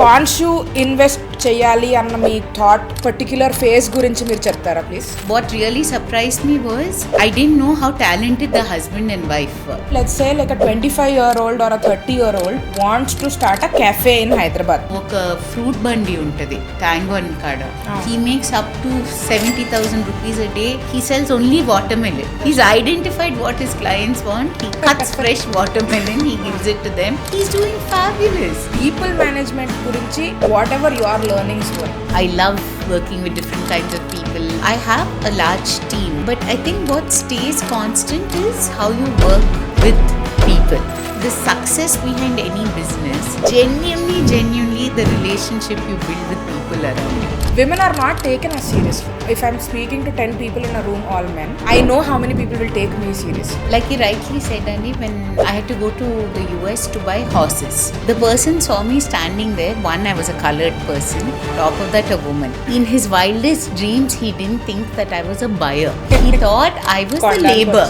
కాన్షు invest చేయాలి అన్న మీ థాట్ పర్టిక్యులర్ ఫేజ్ గురించి మీరు చెప్తారా please? What really surprised me was I didn't know how talented the husband and wife were. Let's say like a 25-year-old or a 30-year-old wants to start a cafe in Hyderabad. ఒక fruit బండి ఉంటుంది tango అని కాడ. He makes up to 70,000 rupees a day. He sells only watermelon. He's identified what his clients want. He cuts fresh watermelon. He gives it to them. He's doing fabulous. People management గురించి whatever your learnings were. I love working with different kinds of people. I have a large team, but I think what stays constant is how you work with people. The success behind any business, genuinely the relationship you build with people around you. Women are not taken as seriously. If I'm speaking to 10 people in a room, all men, I know how many people will take me seriously. Like you rightly said, Annie, when I had to go to the US to buy horses, the person saw me standing there. One, I was a colored person. Top of that, a woman. In his wildest dreams, he didn't think that I was a buyer. He thought I was the labor.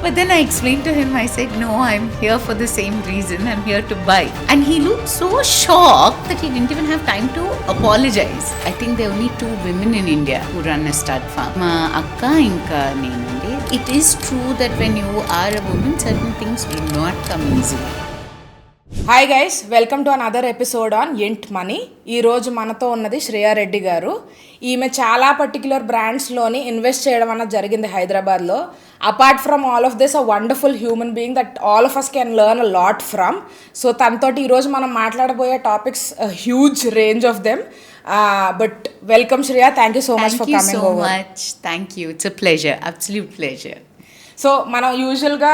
But then I explained to him, I said, no, I'm here for the same reason. I'm here to buy. And he looked so shocked that he didn't even have time to apologize. I think there are only 2 women in India who run a stud farm. Ma akka inka nenandi. It is true that when you are a woman, certain things do not come easily. Hi guys, welcome to another episode on ఎంట్ money. ఈరోజు మనతో ఉన్నది శ్రేయా రెడ్డి గారు. ఈమె చాలా particular బ్రాండ్స్లోని invest చేయడం అన్నది జరిగింది హైదరాబాద్లో. Apart from all of this a wonderful human being that all of us can learn a lot from. So తనతోటి ఈరోజు మనం మాట్లాడబోయే topics huge range of them. But welcome Shreya, thank you so much for coming over. Thank you so much. Thank you. It's a pleasure. Absolute pleasure. So మనం యూజువల్గా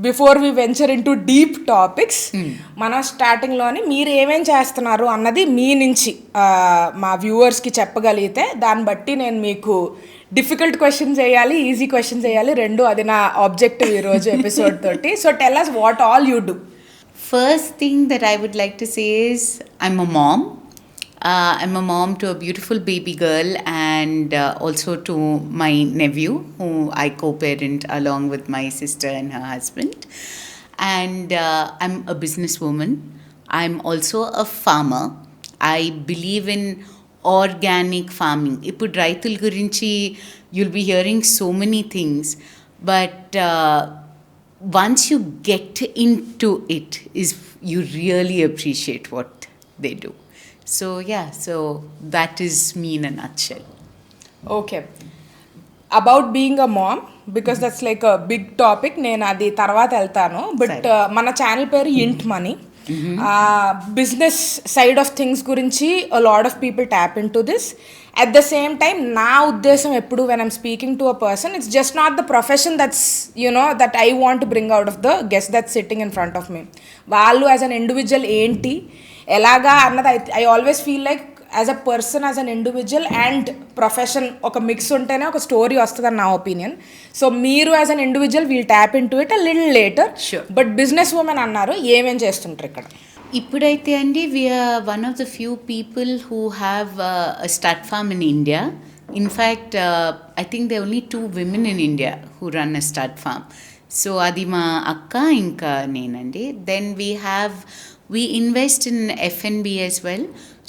before we venture into deep topics, మన స్టార్టింగ్లోని మీరు ఏమేం చేస్తున్నారు అన్నది మీ నుంచి మా వ్యూవర్స్కి చెప్పగలిగితే దాన్ని బట్టి నేను మీకు డిఫికల్ట్ క్వశ్చన్స్ వేయాలి, ఈజీ క్వశ్చన్స్ వేయాలి, రెండు. అది నా ఆబ్జెక్టివ్ ఈరోజు ఎపిసోడ్ తోటి. So tell us what all you do. First thing that I would like to say is I'm a mom. I'm a mom to a beautiful baby girl and also to my nephew who I co-parent along with my sister and her husband. And I'm a businesswoman. I'm also a farmer. I believe in organic farming. Ippudu raithul gurinchi you'll be hearing so many things, but once you get into it is you really appreciate what they do. So yeah, so that is me in a nutshell. Okay. About being a mom, because that's like a big topic, నేను అది తర్వాత వెళ్తాను. But మన channel పేరు ఇంట్ money. Business side of things గురించి a lot of people tap into this. At the same time, నా ఉద్దేశం ఎప్పుడు when I'm speaking to a person, it's just not the profession that's, you know, that I want to bring out of the guest that's sitting in front of me. వాళ్ళు as an individual ఏంటి, ఎలాగా అన్నది I always feel like as a person, as an individual and profession ఒక mix ఉంటేనే ఒక story వస్తుందని నా opinion. So మీరు as an individual we'll tap into it a little later. But business women అన్నారు, ఏమేం చేస్తుంటారు ఇక్కడ? ఇప్పుడైతే అండి we're one of the few people who have a stud farm in India. In fact I think they only 2 women in India who run a stud farm. So అది మా అక్క ఇంకా నేనండి. Then we invest in F&B as well.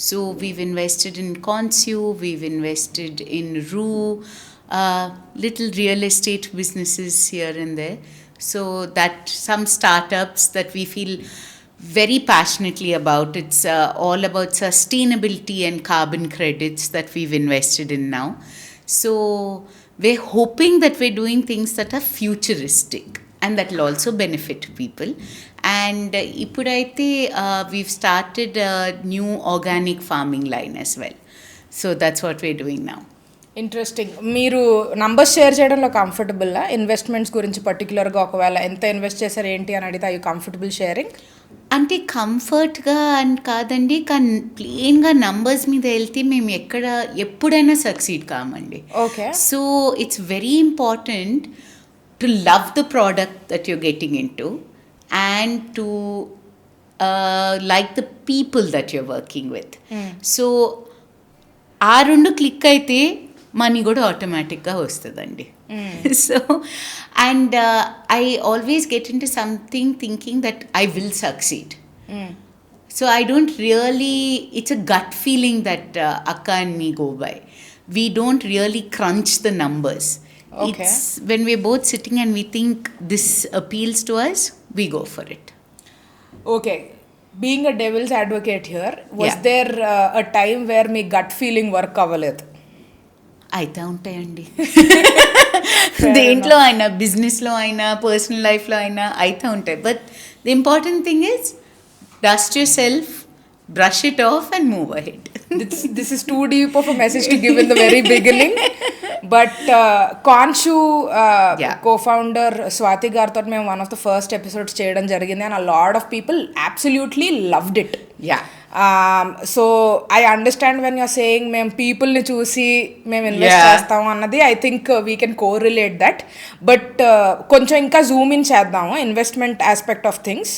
So we've invested in Concu, we've invested in Roo, little real estate businesses here and there. So that some startups that we feel very passionately about. It's all about sustainability and carbon credits that we've invested in now. So we're hoping that we're doing things that are futuristic and that will also benefit people. And ippudaithe we've started a new organic farming line as well. So that's what we're doing now. Interesting. మీరు numbers share చేయడంలో కంఫర్టబుల్లా? Investments గురించి పర్టికులర్గా ఒకవేళ ఎంత invest చేశారు ఏంటి అని అడిగితే అయ్యూ కంఫర్టబుల్ షేరింగ్? అంటే కంఫర్ట్గా అని కాదండి, కానీ ప్లెయిన్గా నంబర్స్ మీద వెళ్తే మేము ఎప్పుడైనా సక్సీడ్ కామండి. Okay. So it's very important to love the product that you're getting into and to like the people that you're working with. So ఆ 2 క్లిక్ అయితే మనీ కూడా ఆటోమేటిక్గా వస్తుందండి. So and I always get in to something thinking that I will succeed. So I don't really, it's a gut feeling that Akka and me go by. We don't really crunch the numbers. Okay. It's when we're both sitting and we think this appeals to us, we go for it. Okay, being a devil's advocate here, was Yeah. there a time where me gut feeling work అవ్వలేదు? అయితే ఉంటాయండి. దేంట్లో అయినా, బిజినెస్లో అయినా, personal లైఫ్లో అయినా అయితే ఉంటాయి. But the important thing is dust your self, brush it off and move ahead. This is too deep of a message to give in the very beginning. But Concu Yeah. co-founder Swati gartho మేము one of the first episodes చేయడం జరిగింది, and a lot of people absolutely loved it. Yeah. So I understand when you're saying మేము పీపుల్ని చూసి మేము invest Yeah. చేస్తాము అన్నది, I think we can correlate that. But కొంచెం ఇంకా జూమ్ ఇన్ చేద్దాము investment aspect of things.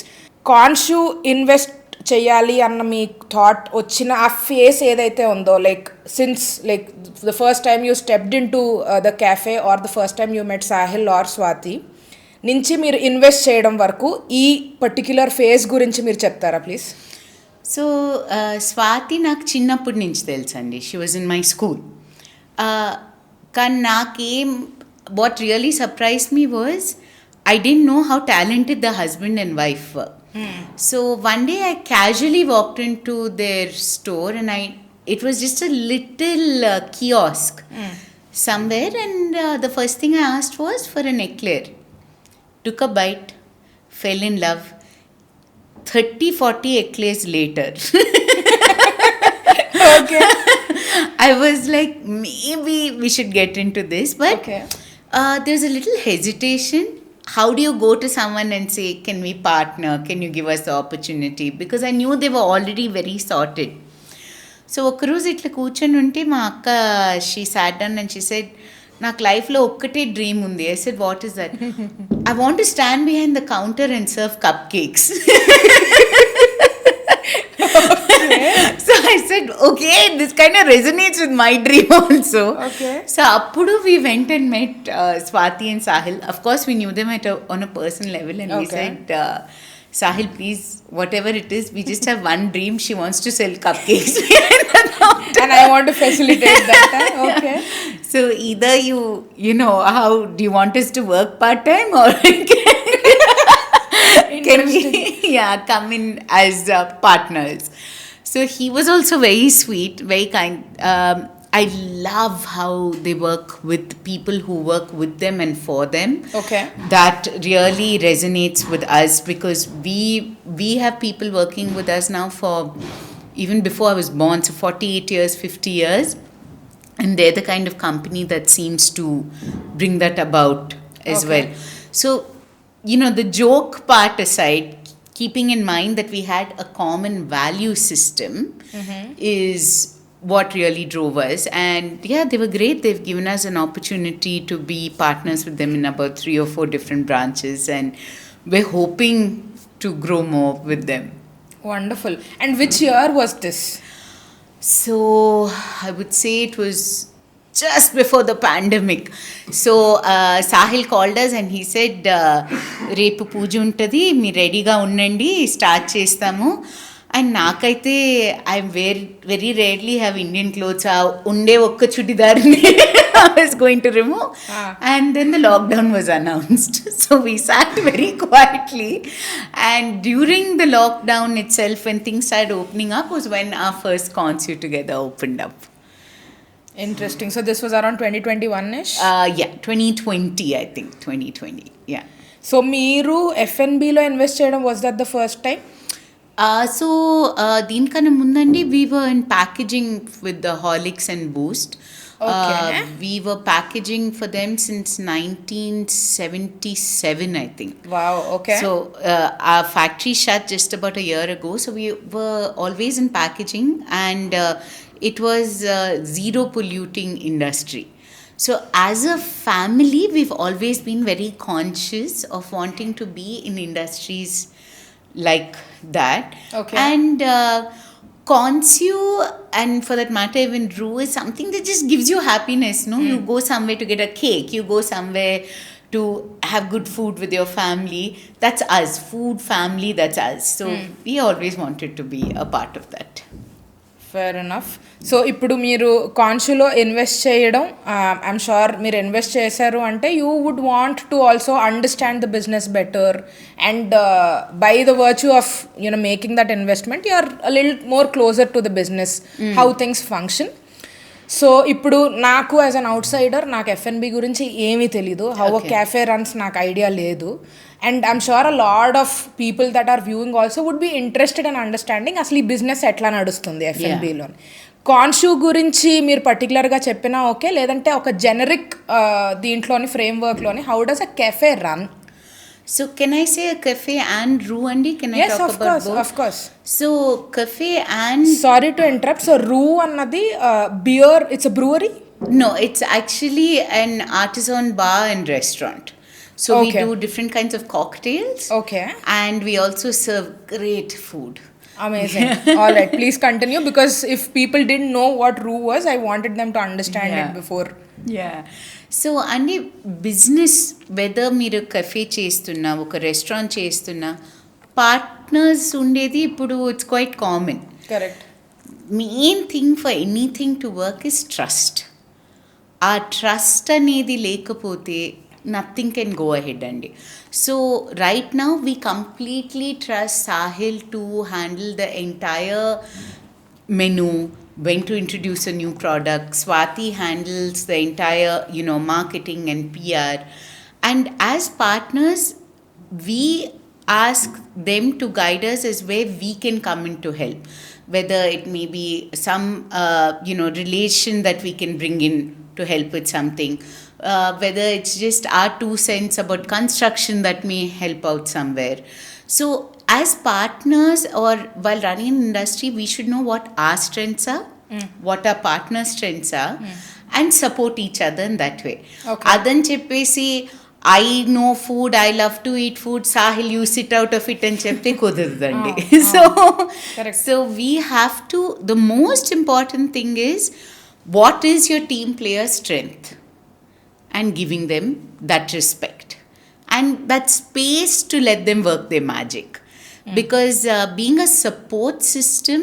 Concu invest చేయాలి అన్న మీ థాట్ వచ్చిన ఆ ఫేస్ ఏదైతే ఉందో, like since like the first time you stepped into the cafe or the first time you met Sahil or Swati నుంచి మీరు ఇన్వెస్ట్ చేయడం వరకు ఈ పర్టిక్యులర్ ఫేజ్ గురించి మీరు చెప్తారా ప్లీజ్? సో స్వాతి నాకు చిన్నప్పటి నుంచి తెలుసండి. She was in my school. కానీ నాకేం what really surprise me was I didn't know how talented the husband and wife were. So one day I casually walked into their store and it was just a little kiosk somewhere, and the first thing I asked was for an eclair. Took a bite, fell in love. 30-40 eclairs later. Okay. I was like, maybe we should get into this, but Okay. There's a little hesitation. How do you go to someone and say, can we partner? Can you give us the opportunity? Because I knew they were already very sorted. So ఒకరోజు ఇట్లా కూర్చొని ఉంటే మా అక్క, she sat down and she said, నాకు లైఫ్లో ఒక్కటే dream ఉంది. I said, what is that? I want to stand behind the counter and serve cup cakes. So I said, okay, this kind of resonates with my dream also. Okay. So appudu we went and met Swati and Sahil. Of course, we knew them on a personal level, and we Okay. said, Sahil, please, whatever it is, we just have one dream. She wants to sell cupcakes behind the counter. And I want to facilitate that. Okay. So either you know, how do you want us to work part time, or can we come in as partners? So he was also very sweet, very kind. I love how they work with people who work with them and for them. Okay. That really resonates with us, because we have people working with us now for even before I was born, so 48 years, 50 years, and they're the kind of company that seems to bring that about as Okay. well. So, you know, the joke part aside, keeping in mind that we had a common value system is what really drove us. And yeah, they were great. They've given us an opportunity to be partners with them in about 3 or 4 different branches, and we're hoping to grow more with them. Wonderful. And which year was this? So I would say it was just before the pandemic. So Sahil called us and he said, రేపు పూజ ఉంటుంది, మీరు రెడీగా ఉండండి, start చేస్తాము. And నాకైతే I very rarely have Indian clothes. ఉండే ఒక్క చుడిదార్ని I was going to remove. And then the lockdown was announced. So we sat very quietly. And during the lockdown itself, when things started opening up, was when our first Concu together opened up. Interesting. So this was around 2021ish? Yeah, 2020, I think. 2020, yeah. So మీరు FNBలో invest చేయడం, was that the first time? So దీనికన్నా ముందండి, we were in packaging with the Horlicks and Boost. Okay. We were packaging for them since 1977, I think. Wow, okay. So our factory shut just about a year ago. So we were always in packaging, and it was zero polluting industry. So as a family, we've always been very conscious of wanting to be in industries like that. Okay. And Concu, and for that matter even Roo, is something that just gives you happiness, no? You go somewhere to get a cake, you go somewhere to have good food with your family. That's us. Food, family, that's us. So we always wanted to be a part of that. Fair enough. So ఇప్పుడు మీరు కాన్షులో invest చేయడం, I'm sure మీరు invest చేశారు అంటే you would want to also understand the business better, and by the virtue of making that investment you are little more closer to the business, how things function. So ఇప్పుడు నాకు as an out cider నాకు ఎఫ్ఎన్బి గురించి ఏమీ తెలీదు, how a cafe runs నాకు idea లేదు. And I'm sure a lot of people that are viewing also would be interested in understanding అసలు ఈ బిజినెస్ ఎట్లా నడుస్తుంది ఎఫ్ఎన్బిలో. కాన్షూ గురించి మీరు పర్టికులర్గా చెప్పినా ఓకే, లేదంటే ఒక జెనరిక్ దీంట్లోని ఫ్రేమ్వర్క్లోని how does a cafe run? So can I say a cafe and Roo Andi? Can I talk about both? Of course. So cafe and... Sorry to interrupt. So Roo annadi beer, it's a brewery? No, it's actually an artisan bar and restaurant. So we do different kinds of cocktails. Okay. And we also serve great food. Amazing. All right, please continue, because if people didn't know what Roo was, I wanted them to understand it before. Yeah. So అన్ని business, weather మీరు cafe చేస్తున్నా ఒక restaurant చేస్తున్నా partners ఉండేది ఇప్పుడు it's quite common. Correct. Main thing for anything to work is trust. ఆ trust అనేది లేకపోతే నథింగ్ కెన్ గో అహెడ్ అండి. So right now we completely trust Sahil to handle the entire menu, when to introduce a new product. Swati handles the entire, marketing and PR. And as partners, we ask them to guide us as where we can come in to help. Whether it may be some, relation that we can bring in to help with something. Whether it's just our 2 cents about construction that may help out somewhere. So as partners or while running an industry, we should know what our strengths are, what our partners' strengths are, and support each other in that way. Adan cheppesi I know food, I love to eat food, Sahil you sit out of it and chepte kudurdandi. So we have to, the most important thing is what is your team player strength and giving them that respect and that space to let them work their magic. Because being a support system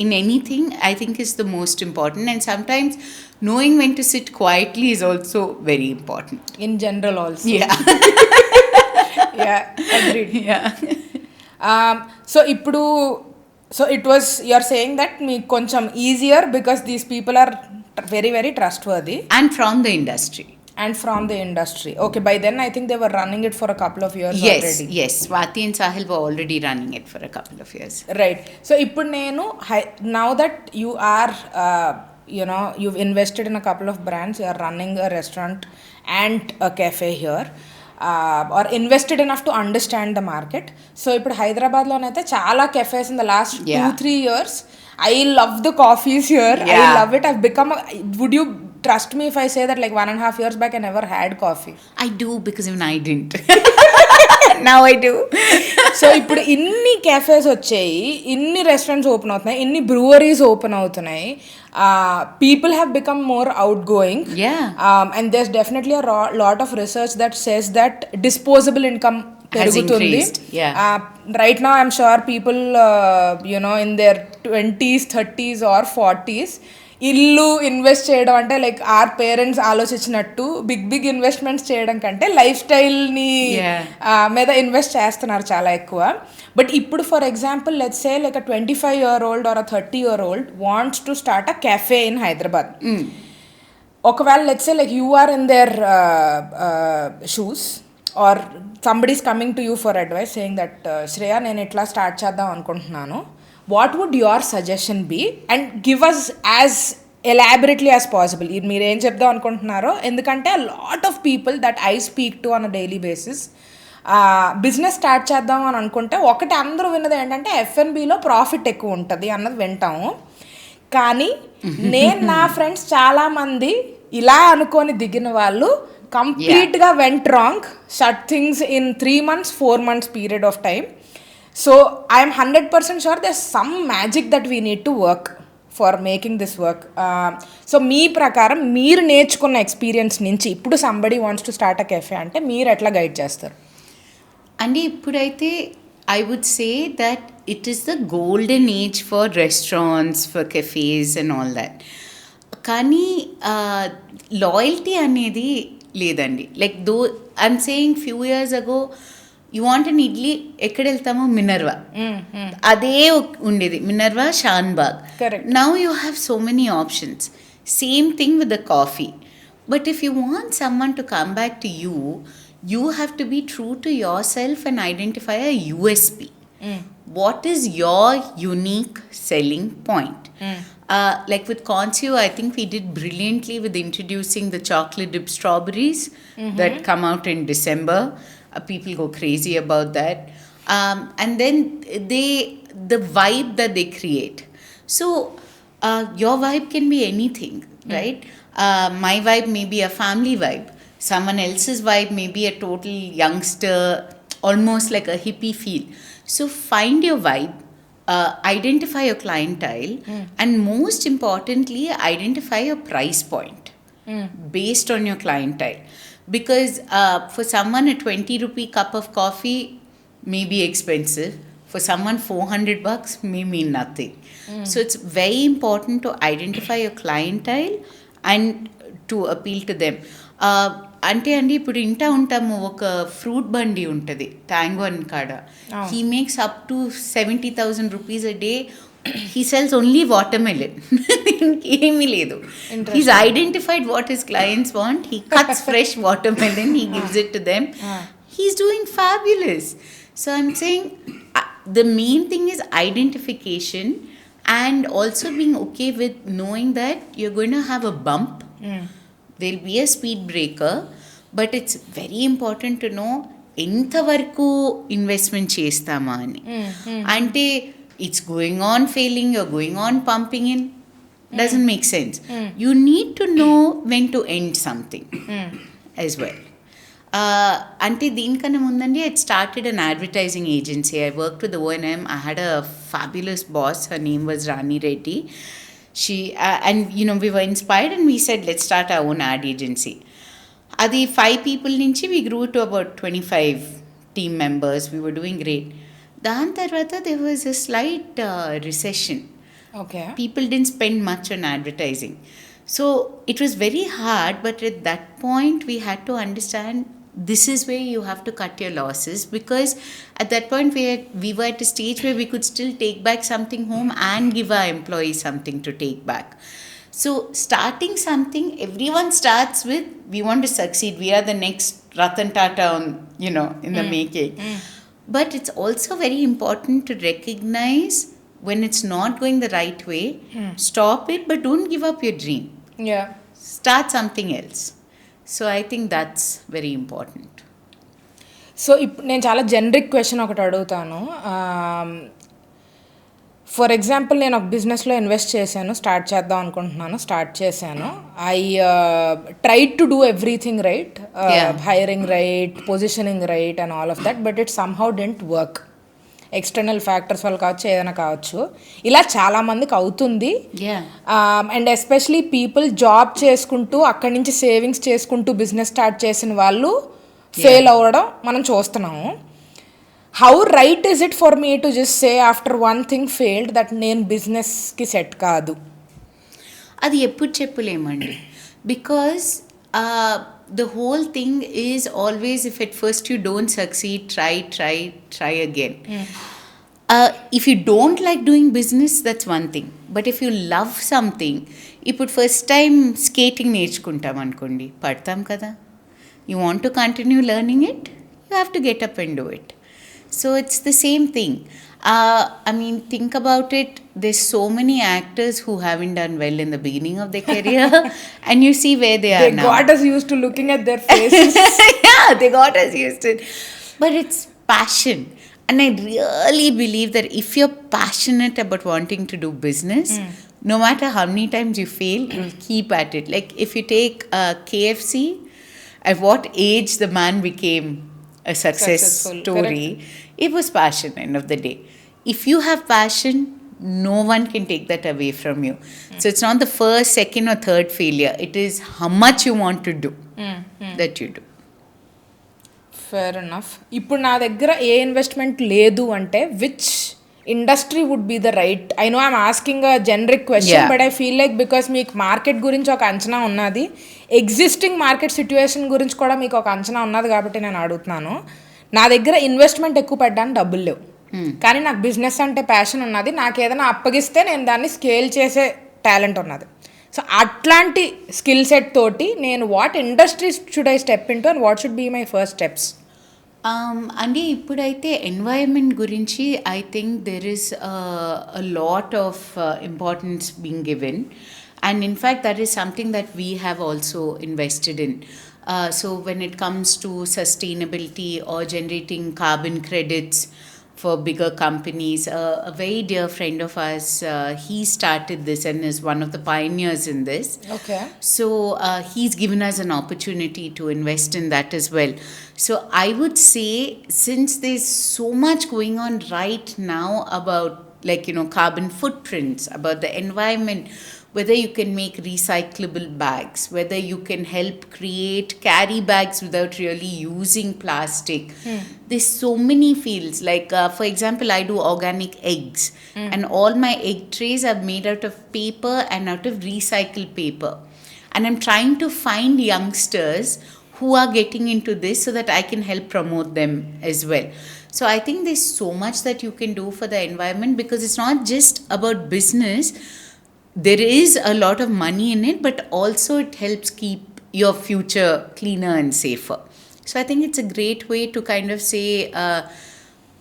in anything, I think, is the most important. And sometimes knowing when to sit quietly is also very important. In general also. Yeah. Yeah, agreed. Yeah. So ఇప్పుడు, so it was, you are saying that మీకు కొంచెం easier because these people are very, very trustworthy. And from the industry. Okay, by then I think they were running it for a couple of years already. Yes, Swati and Sahil were already running it for a couple of years. Right. So ఇప్పుడు నేను, now that you are, you've invested in a couple of brands, you are running a restaurant and a cafe here, or invested enough to understand the market. So ఇప్పుడు హైదరాబాద్లోనైతే చాలా cafes in the last 2-3 years. I love the coffees here. I love it. I've become would you trust me if I say that like 1.5 years back I never had coffee? I do, because even I didn't. Now I do. So ఇప్పుడు ఇన్ని cafes వచ్చాయి, ఇన్ని restaurants open అవుతున్నాయి, ఇన్ని breweries open అవుతున్నాయి. People have become more outgoing. And there's definitely a lot of research that says that disposable income పెరుగుతుంది. Right now I'm sure people in their 20s, 30s or 40s ఇల్లు invest చేయడం అంటే like our parents ఆలోచించినట్టు big investments చేయడం కంటే life స్టైల్ని మీద invest చేస్తున్నారు చాలా ఎక్కువ. బట్ ఇప్పుడు for example let's say like a 25-year-old or a 30-year-old wants to start a cafe in Hyderabad. ఒకవేళ let's say like you are in their shoes or somebody is coming to you for advice saying that Shriya నేను ఇట్లా start చేద్దాం అనుకుంటున్నాను, what would your suggestion be? And give us as elaborately as possible మీరు ఏం చెప్దాం అనుకుంటున్నారో. ఎందుకంటే a lot of people that I speak to on a daily basis business start చేద్దాం అని అనుకుంటే ఒకటి అందరూ విన్నది ఏంటంటే ఎఫ్ఎన్బిలో ప్రాఫిట్ ఎక్కువ ఉంటుంది అన్నది వింటాము. కానీ నేను నా ఫ్రెండ్స్ చాలామంది ఇలా అనుకొని దిగిన వాళ్ళు కంప్లీట్గా went wrong, shut things in 3 months 4 months period of time. So I am 100% sure there's some magic that we need to work for making this work. So మీ ప్రకారం మీరు నేర్చుకున్న ఎక్స్పీరియన్స్ నుంచి ఇప్పుడు somebody wants to start a cafe అంటే మీరు ఎట్లా guide చేస్తారు? అంటే ఇప్పుడైతే I would say that it is the golden age for restaurants, for cafes and all that. కానీ లాయల్టీ అనేది లేదండి. Like though I'm saying few years ago you want an idli, ఎక్కడ వెళ్తామో మినర్వా, అదే ఉండేది, Minerva, Shanbhag. Now you have so many options. Same thing with the coffee. But if you want someone to come back to you, you have to be true to yourself and identify a USP. What is your unique selling point? Like with Concu, I think we did brilliantly with introducing the chocolate dip strawberries that come out in December. People go crazy about that. And then the vibe that they create. So your vibe can be anything, right? My vibe may be a family vibe. Someone else's vibe may be a total youngster, almost like a hippie feel. So find your vibe, identify your clientele, and most importantly, identify your price point based on your clientele. Because for someone, a 20 rupee cup of coffee may be expensive. For someone, $400 may mean nothing. So it's very important to identify your clientele and to appeal to them. అంటే అండి ఇప్పుడు ఇంటా ఉంటాము, ఒక fruit బండి ఉంటుంది tango అని కాడ. He makes up to 70,000 rupees a day. He sells only watermelon. ఇంకేమీ లేదు. He's identified what his clients want. He cuts fresh watermelon. He gives it to them. He's doing fabulous. So I'm saying the main thing is identification and also being okay with knowing that you're going to have a bump. There'll be a speed breaker, but it's very important to know ఎంతవరకు investment చేస్తామా అని. అంటే it's going on failing, you're going on pumping in, doesn't make sense. You need to know when to end something as well. అంటే దీనికన్నా ముందండి I started an advertising agency. I worked with the O&M. I had a fabulous boss. Her name was Shriya Reddy. She and you know, we were inspired and we said let's start our own ad agency. Adi 5 people nunchi we grew to about 25 team members. We were doing great. Dan tarvata there was a slight recession. Okay. People didn't spend much on advertising. So it was very hard, but at that point we had to understand this is where you have to cut your losses, because at that point we were at a stage where we could still take back something home and give our employees something to take back. So starting something, everyone starts with we want to succeed, we are the next Ratan Tata on, you know, in the making. But it's also very important to recognize when it's not going the right way. Stop it, but don't give up your dream. Yeah. Start something else. So I think that's very important. So ఇప్పుడు నేను చాలా generic question ఒకటి అడుగుతాను. For example నేను ఒక బిజినెస్లో invest చేశాను, start చేద్దాం అనుకుంటున్నాను, స్టార్ట్ చేశాను. I tried to do everything right, hiring right, positioning right and all of that, but it somehow didn't work. External factors వల్ల కావచ్చు, ఏదైనా కావచ్చు. ఇలా చాలామందికి అవుతుంది. అండ్ ఎస్పెషలీ పీపుల్ జాబ్ చేసుకుంటూ అక్కడి నుంచి సేవింగ్స్ చేసుకుంటూ బిజినెస్ స్టార్ట్ చేసిన వాళ్ళు ఫెయిల్ అవ్వడం మనం చూస్తున్నాము. How right is it for me to just say after one thing failed that నేను బిజినెస్కి సెట్ కాదు? అది ఎప్పుడు చెప్పలేమండి. Because the whole thing is always, if at first you don't succeed, try again. If you don't like doing business, that's one thing. But if you love something, ఇప్పుడు first time skating నేర్చుకుంటాం అనుకోండి, పడతాం కదా. You want to continue learning it, you have to get up and do it. So it's the same thing. I mean, think about it. There's so many actors who haven't done well in the beginning of their career, and you see where they are now. They got us used to looking at their faces. Yeah, they got us used to it. But it's passion. And I really believe that if you're passionate about wanting to do business, no matter how many times you fail, you'll keep at it. Like if you take KFC, at what age the man became a success story, correct. It was passion, end of the day. If you have passion, no one can take that away from you. So it's not the first, second or third failure. It is how much you want to do that you do. Fair enough. ఇప్పుడు నా దగ్గర ఏ investment లేదు అంటే which industry would be the right? I know I'm asking a generic question, but I feel like because మీకు market గురించి ఒక అంచనా ఉన్నది, ఎగ్జిస్టింగ్ మార్కెట్ సిచ్యువేషన్ గురించి కూడా మీకు ఒక అంచనా ఉన్నది, కాబట్టి నేను అడుగుతున్నాను. నా దగ్గర ఇన్వెస్ట్మెంట్ ఎక్కువ పెట్టడానికి డబ్బులు లేవు, కానీ నాకు బిజినెస్ అంటే ప్యాషన్ ఉన్నది. నాకు ఏదైనా అప్పగిస్తే నేను దాన్ని స్కేల్ చేసే టాలెంట్ ఉన్నది. సో అట్లాంటి స్కిల్ సెట్ తోటి నేను what industries should I step into and what should be my first steps? అంటే ఇప్పుడైతే ఎన్వైరన్మెంట్ గురించి I think there is a lot of importance being given, and in fact that is something that we have also invested in. So when it comes to sustainability or generating carbon credits for bigger companies, a very dear friend of ours, he started this and is one of the pioneers in this. Okay. So he's given us an opportunity to invest in that as well. So I would say, since there's so much going on right now about, like, you know, carbon footprints, about the environment, whether you can make recyclable bags, whether you can help create carry bags without really using plastic. There's so many fields. Like, for example, I do organic eggs, and all my egg trays are made out of paper and out of recycled paper. And I'm trying to find youngsters who are getting into this so that I can help promote them as well. So I think there's so much that you can do for the environment, because it's not just about business. There is a lot of money in it, but also it helps keep your future cleaner and safer. So I think it's a great way to kind of say,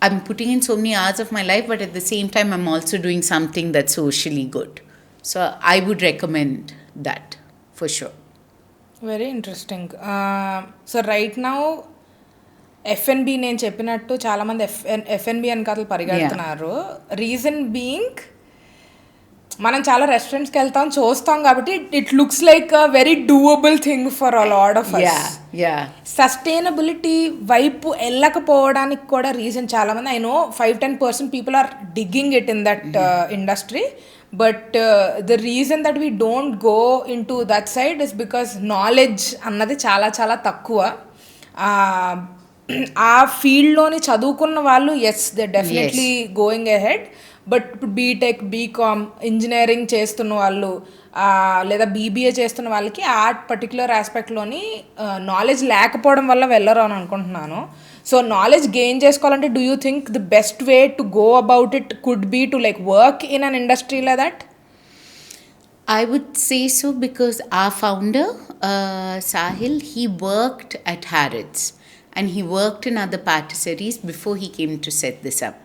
I'm putting in so many hours of my life, but at the same time, I'm also doing something that's socially good. So I would recommend that for sure. Very interesting. So right now FNB, నేను చెప్పినట్టు చాలామంది ఎఫ్ఎన్బి అని కథలు పరిగెడుతున్నారు. Reason being, మనం చాలా రెస్టారెంట్స్కి వెళ్తాం, చూస్తాం, కాబట్టి it looks like a very doable thing for a lot of us. Sustainability వైపు వెళ్ళకపోవడానికి కూడా రీజన్ చాలామంది, I know 5-10% people are digging it in that industry, but the reason that we don't go into that side is because knowledge అన్నది చాలా చాలా తక్కువ. ఆ ఫీల్డ్లోని చదువుకున్న వాళ్ళు as they definitely going ahead, but B Tech, B Com, engineering చేస్తున్న వాళ్ళు లేదా బీబీఏ చేస్తున్న వాళ్ళకి ఆ పర్టికులర్ ఆస్పెక్ట్లోని నాలెడ్జ్ లేకపోవడం వల్ల వెళ్ళరు అని అనుకుంటున్నాను. సో నాలెడ్జ్ గెయిన్ చేసుకోవాలంటే do you think the best way to go about it could be to like work in an industry like that? I would say so, because our founder, Sahil, he worked at Harrods and he worked in other patisseries before he came to set this up.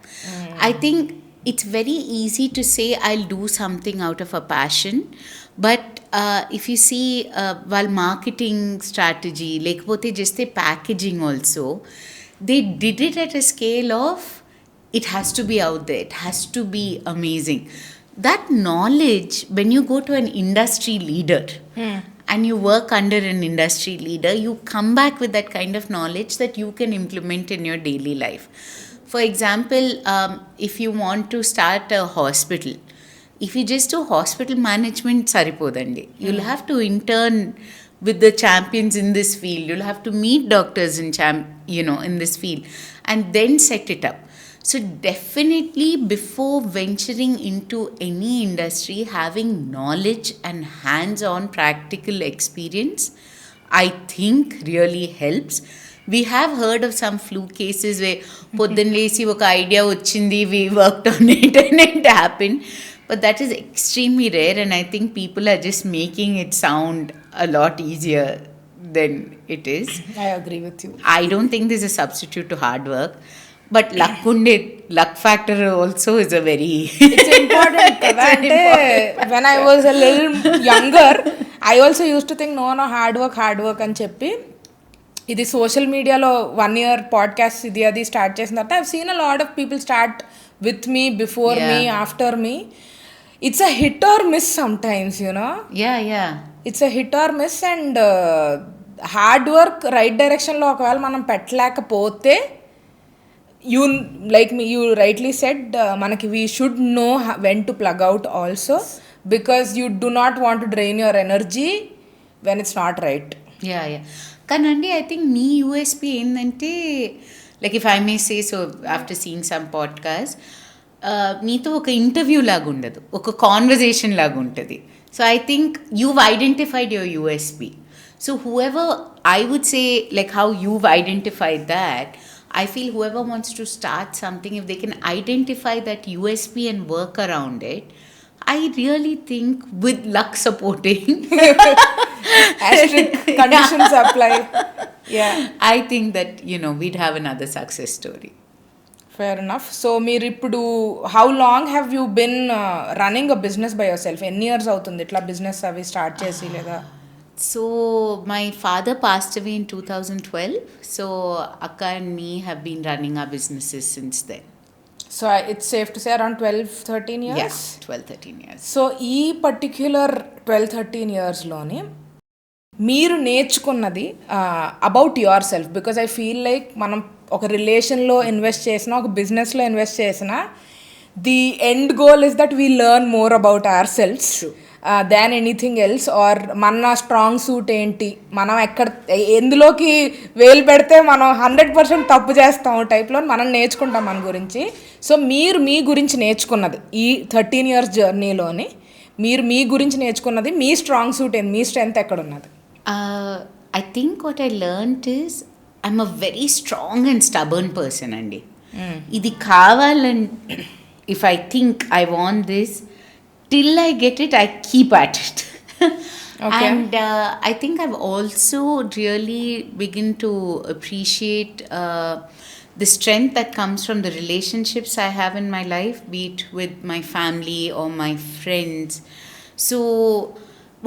I think it's very easy to say I'll do something out of a passion, but if you see while marketing strategy, lekapothe just the packaging also, they did it at a scale of it has to be out there, it has to be amazing. That knowledge, when you go to an industry leader and you work under an industry leader, you come back with that kind of knowledge that you can implement in your daily life. For example, if you want to start a hospital, if you just do hospital management, saripodandi. You'll have to intern with the champions in this field. You'll have to meet doctors in this field, and then set it up. So definitely, before venturing into any industry, having knowledge and hands-on practical experience, I think really helps. We have heard of some fluke cases where పొద్దున్న లేసి ఒక idea వచ్చింది, we worked on it and it happened. But that is extremely rare, and I think people are just making it sound a lot easier than it is. I agree with you. I don't think there's a substitute to hard work. But luck factor also is a very... It's important kada. Ante when I was a little younger, I also used to think no hard work అని చెప్పి, ఇది social మీడియాలో 1 year podcast ఇది అది start చేసిన తర్వాత I've seen a lot of people start with me, before me, after me. It's a hit or miss some times, it's a hit or miss. And hard work right డైరెక్షన్లో ఒకవేళ మనం పెట్టలేకపోతే you, like me, you rightly said, manaki we should know when to plug out also, because you do not want to drain your energy when it's not right. Yeah కానండి I think me USP ఏంటంటే like if I may say so after seeing some podcast మీతో ఒక interview లాగా ఉండదు, ఒక conversation లాగా ఉంటుంది. So I think you've identified your USP. So whoever, I would say, like how you've identified that, I feel whoever wants to start something, if they can identify that USP and work around it, I really think with luck supporting, Asterisk conditions apply. Yeah, I think that, you know, we'd have another success story. fair enough. So మీరు ఇప్పుడు how long have you been running a business by yourself? ఎన్ని years అవుతుంది ఇట్లా business అవి start చేసి లేదా? So my father passed away in 2012. So Akka and me have been running our businesses since then. So it's safe to say around 12-13 years? Yeah, 12-13 years. So ఈ particular 12-13 ఇయర్స్లోని మీరు నేర్చుకున్నది about yourself, because I feel like మనం ఒక రిలేషన్లో invest చేసినా, ఒక బిజినెస్లో ఇన్వెస్ట్ చేసినా, the end goal is that we learn more about ourselves than anything else. Or మన స్ట్రాంగ్ సూట్ ఏంటి, మనం ఎక్కడ ఎందులోకి వేలు పెడితే మనం 100% తప్పు చేస్తాం టైప్లో మనం నేర్చుకుంటాం మన గురించి. సో మీరు మీ గురించి నేర్చుకున్నది ఈ 13 years జర్నీలోని, మీరు మీ గురించి నేర్చుకున్నది, మీ స్ట్రాంగ్ సూట్ ఏంటి, మీ స్ట్రెంగ్త్ ఎక్కడ ఉన్నది? I think what I learned is I'm a very strong and stubborn person, Andy. Idi kavalante, if I think I want this, till I get it, I keep at it. Okay. And I think I've also really begun to appreciate the strength that comes from the relationships I have in my life, be it with my family or my friends. So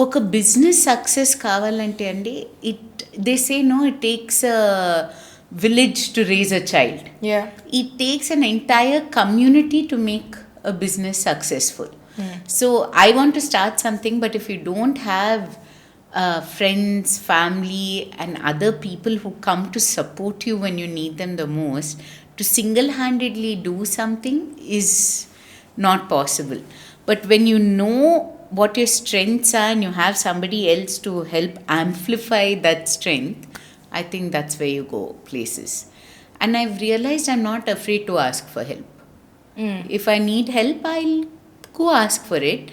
ఒక business success కావాలంటే అండి, they say no it takes a village to raise a child. It takes an entire community to make a business successful. So I want to start something, but if you don't have friends, family and other people who come to support you when you need them the most, to single-handedly do something is not possible. But when you know what your strengths are and you have somebody else to help amplify that strength, I think that's where you go places. And I've realized I'm not afraid to ask for help. If I need help, I'll go ask for it.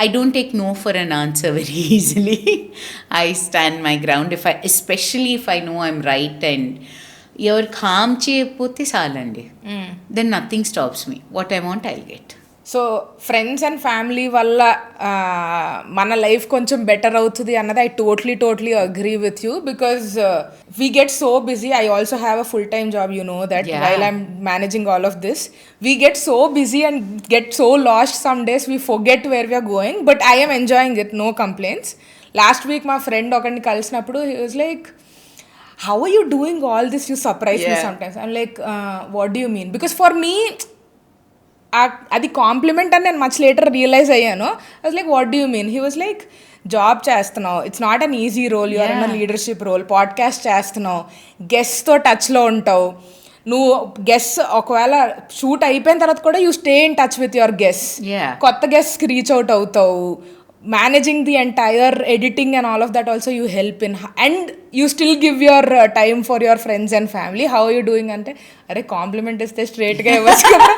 I don't take no for an answer very easily. I stand my ground, especially if I know I'm right and ఎవరు com చేయకపోతే చాలండి, then nothing stops me. What I want, I'll get. So friends and family వల్ల మన life కొంచెం better అవుతుంది అన్నది I totally agree with you, because we get so busy. I also have a full time job, you know that, while I'm managing all of this. We get so busy and get so lost some days, we forget where we're going, but I am enjoying it, no complaints. Last week మా friend ఒకరిని కలిసినప్పుడు he was like, how are you doing all this? You surprise me sometimes. I'm like, what do you mean? Because for me, అది compliment అని నేను much later realise అయ్యాను. I was like, what do you mean? He was like, job చేస్తున్నావు, it's not an easy role, you're in a leadership role, podcast చేస్తున్నావు, గెస్ట్తో టచ్లో ఉంటావు, నువ్వు గెస్ట్ ఒకవేళ షూట్ అయిపోయిన తర్వాత కూడా you stay in touch with your guest, కొత్త గెస్ట్కి రీచ్ అవుట్ అవుతావు, managing the entire editing and all of that also you help in, and you still give your time for your friends and family. How are you doing ante, are compliment iste straight ga ivachu kada,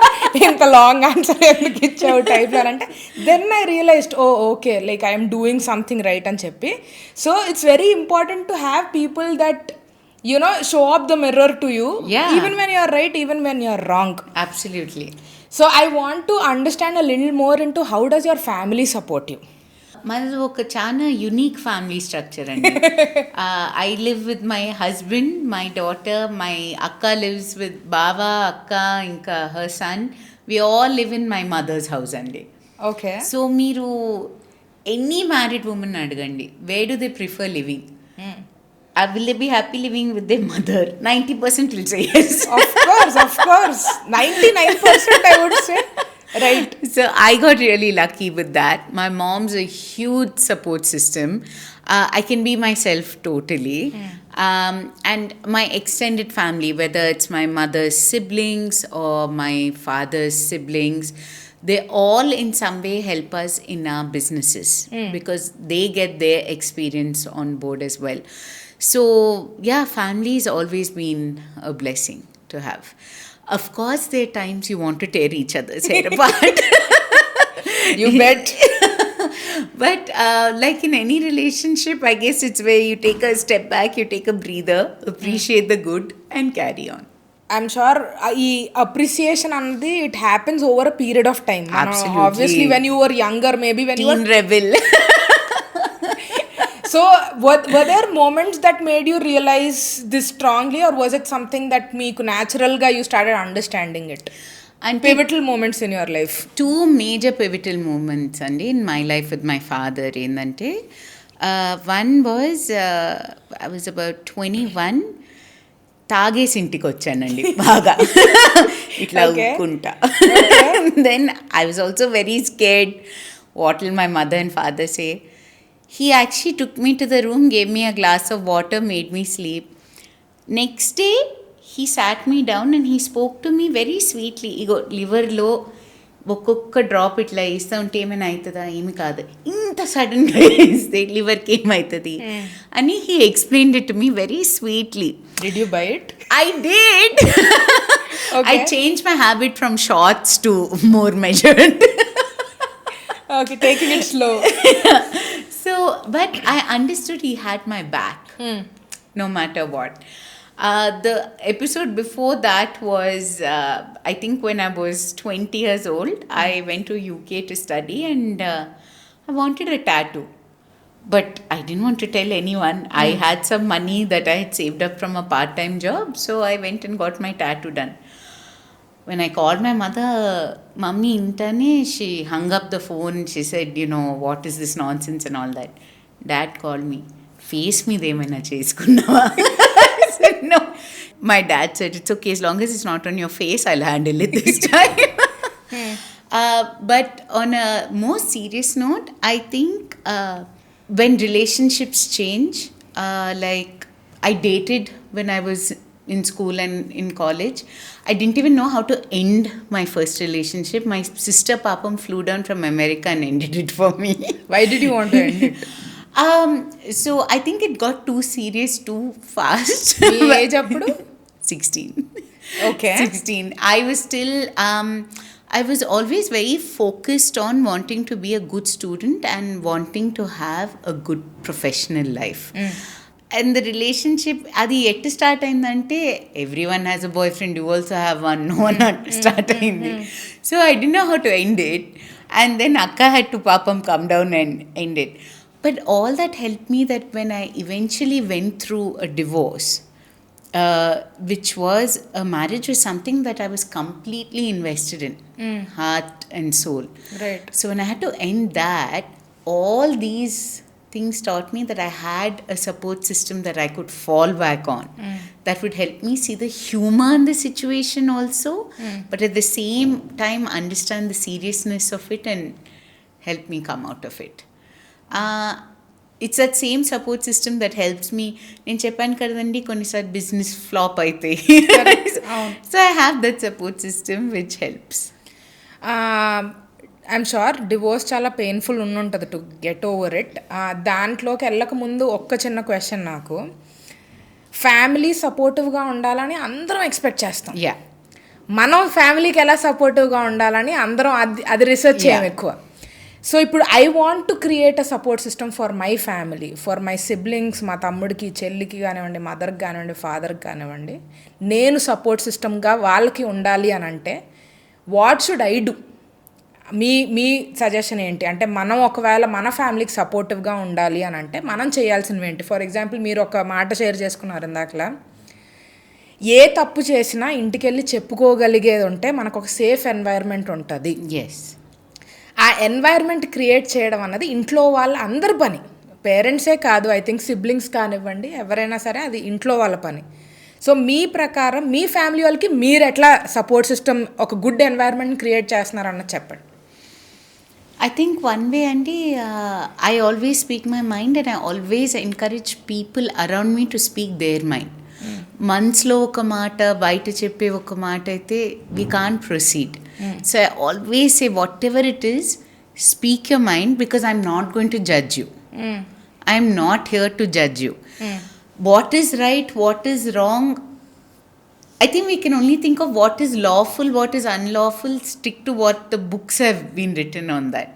inta long answer enduku ichavu type la ante, then I realized, oh okay, like I am doing something right అని చెప్పి. So it's very important to have people that, you know, show up the mirror to you, even when you are right, even when you are wrong. Absolutely. So I want to understand a little more into how does your family support you? మనది ఒక చాలా unique family structure అండి. I live with my husband, my daughter, my అక్క lives with బావా, అక్క, ఇంకా her son. We all live in my mother's house అండి. Okay. So మీరు ఎనీ మ్యారీడ్ ఉమెన్ అడగండి, where do they prefer living? Will they be happy living with their mother? 90% will say yes. Of course. 99% I would say. Right. So I got really lucky with that. My mom's a huge support system. I can be myself totally. And my extended family, whether it's my mother's siblings or my father's siblings, they all in some way help us in our businesses because they get their experience on board as well. So yeah, family has always been a blessing to have. Of course, there are times you want to tear each other's hair apart. You bet. But like in any relationship, I guess it's where you take a step back, you take a breather, appreciate the good, and carry on. I'm sure ఈ appreciation అన్నది it happens over a period of time. Absolutely. Obviously when you were younger, maybe when you Teen rebel. So were there moments that made you realize this strongly, or was it something that మీకు న్యాచురల్గా you started understanding it? And Pivotal moments in your life. two major pivotal moments andi in my life with my father endante, one was I was about 21, తాగేసి ఇంటికి వచ్చానండి బాగా ఇట్లా ఊక్కుంటా. Then I was also very scared. What will my mother and father say? He actually took me to the room, gave me a glass of water, made me sleep. Next day, he sat me down and he spoke to me very sweetly. ఇగో లివర్లో ఒక్కొక్క drop ఇట్లా వేస్తూ ఉంటే ఏమైనా అవుతుందా, ఏమి కాదు, ఇంత సడన్గా వేస్తే లివర్కి ఏమవుతుంది అని he explained it to me very sweetly. Did you buy it? I did. Okay. I changed my habit from shots to more measured. Okay, taking it slow. So, but I understood he had my back, no matter what. The episode before that was, I think when I was 20 years old, I went to UK to study and I wanted a tattoo. But I didn't want to tell anyone. I had some money that I had saved up from a part-time job, so I went and got my tattoo done. When I called my mother, Mummy intane, she hung up the phone. She said, you know, what is this nonsense and all that. Dad called me. Face me demaina cheskunnava. I said, no. My dad said, it's okay, as long as it's not on your face, I'll handle it this time. But on a more serious note, I think when relationships change, like I dated when I was in school and in college. I didn't even know how to end my first relationship. My sister Papam flew down from America and ended it for me. Why did you want to end it? So I think it got too serious too fast. Me age అప్పుడు? 16. Okay. 16. I was still, I was always very focused on wanting to be a good student and wanting to have a good professional life. And the relationship, అది ఎట్టు start అయిందంటే, everyone has a boyfriend, you also have one, no one at start అయింది. So I డి know how to end it, and then అక్క had to పాపం come down and end it. But all that help me that when I eventually went through a divorce, which was a marriage was something that I was completely invested in, heart and soul. Right. So when I had to end that, all these things taught me that I had a support system that I could fall back on, that would help me see the humor in the situation also, but at the same time understand the seriousness of it and help me come out of it. It's that same support system that helps me. నేను చెప్పాను కదండి, కొన్నిసార్లు business flop అవుతాయి. So I have that support system which helps. I'm sure divorce చాలా painful ఉంటుంది to get over it. దాంట్లోకి వెళ్ళక ముందు ఒక్క చిన్న క్వశ్చన్ నాకు. ఫ్యామిలీ సపోర్టివ్గా ఉండాలని అందరం ఎక్స్పెక్ట్ చేస్తాం. మనం ఫ్యామిలీకి ఎలా సపోర్టివ్గా ఉండాలని అందరం అది రీసెర్చ్ చేయం ఎక్కువ. సో ఇప్పుడు I want to create a support system for my family, for my siblings, మా తమ్ముడికి చెల్లికి కానివ్వండి, మదర్కి కానివ్వండి, ఫాదర్కి కానివ్వండి, నేను సపోర్ట్ సిస్టమ్గా వాళ్ళకి ఉండాలి అని అంటే what should I do? Me suggestion ఏంటి? అంటే మనం ఒకవేళ మన ఫ్యామిలీకి సపోర్టివ్గా ఉండాలి అని అంటే మనం చేయాల్సినవి ఏంటి? ఫర్ ఎగ్జాంపుల్ మీరు ఒక మాట షేర్ చేసుకున్నారు ఇందాకలా, ఏ తప్పు చేసినా ఇంటికెళ్ళి చెప్పుకోగలిగేది ఉంటే మనకు ఒక సేఫ్ ఎన్వైర్న్మెంట్ ఉంటుంది. ఎస్. ఆ ఎన్వైర్న్మెంట్ క్రియేట్ చేయడం అన్నది ఇంట్లో వాళ్ళ అందరి పని, పేరెంట్సే కాదు, ఐ థింక్ సిబ్లింగ్స్ కానివ్వండి, ఎవరైనా సరే అది ఇంట్లో వాళ్ళ పని. సో మీ ప్రకారం మీ ఫ్యామిలీ వాళ్ళకి మీరు ఎట్లా సపోర్ట్ సిస్టమ్, ఒక గుడ్ ఎన్వైర్న్మెంట్ క్రియేట్ చేస్తున్నారన్న చెప్పండి. I think one way, Andy, I always speak my mind and I always encourage people around me to speak their mind. మనసులో ఒక మాట బయట చెప్పే ఒక మాట అయితే we can't proceed. So I always say whatever it is, speak your mind because I'm not going to judge you. I'm not here to judge you. What is right, what is wrong, I think we can only think of what is lawful, what is unlawful, stick to what the books have been written on that.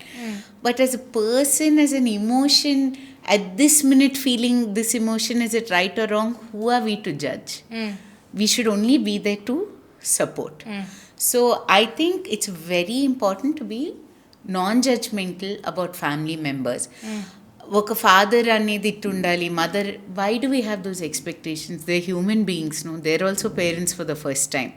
But as a person, as an emotion, at this minute feeling this emotion, is it right or wrong? Who are we to judge? We should only be there to support. So I think it's very important to be non-judgmental about family members. ఒక father అనేది ఇట్టు ఉండాలి, mother, why do we have those expectations? They human beings, no, they're also parents for the first time.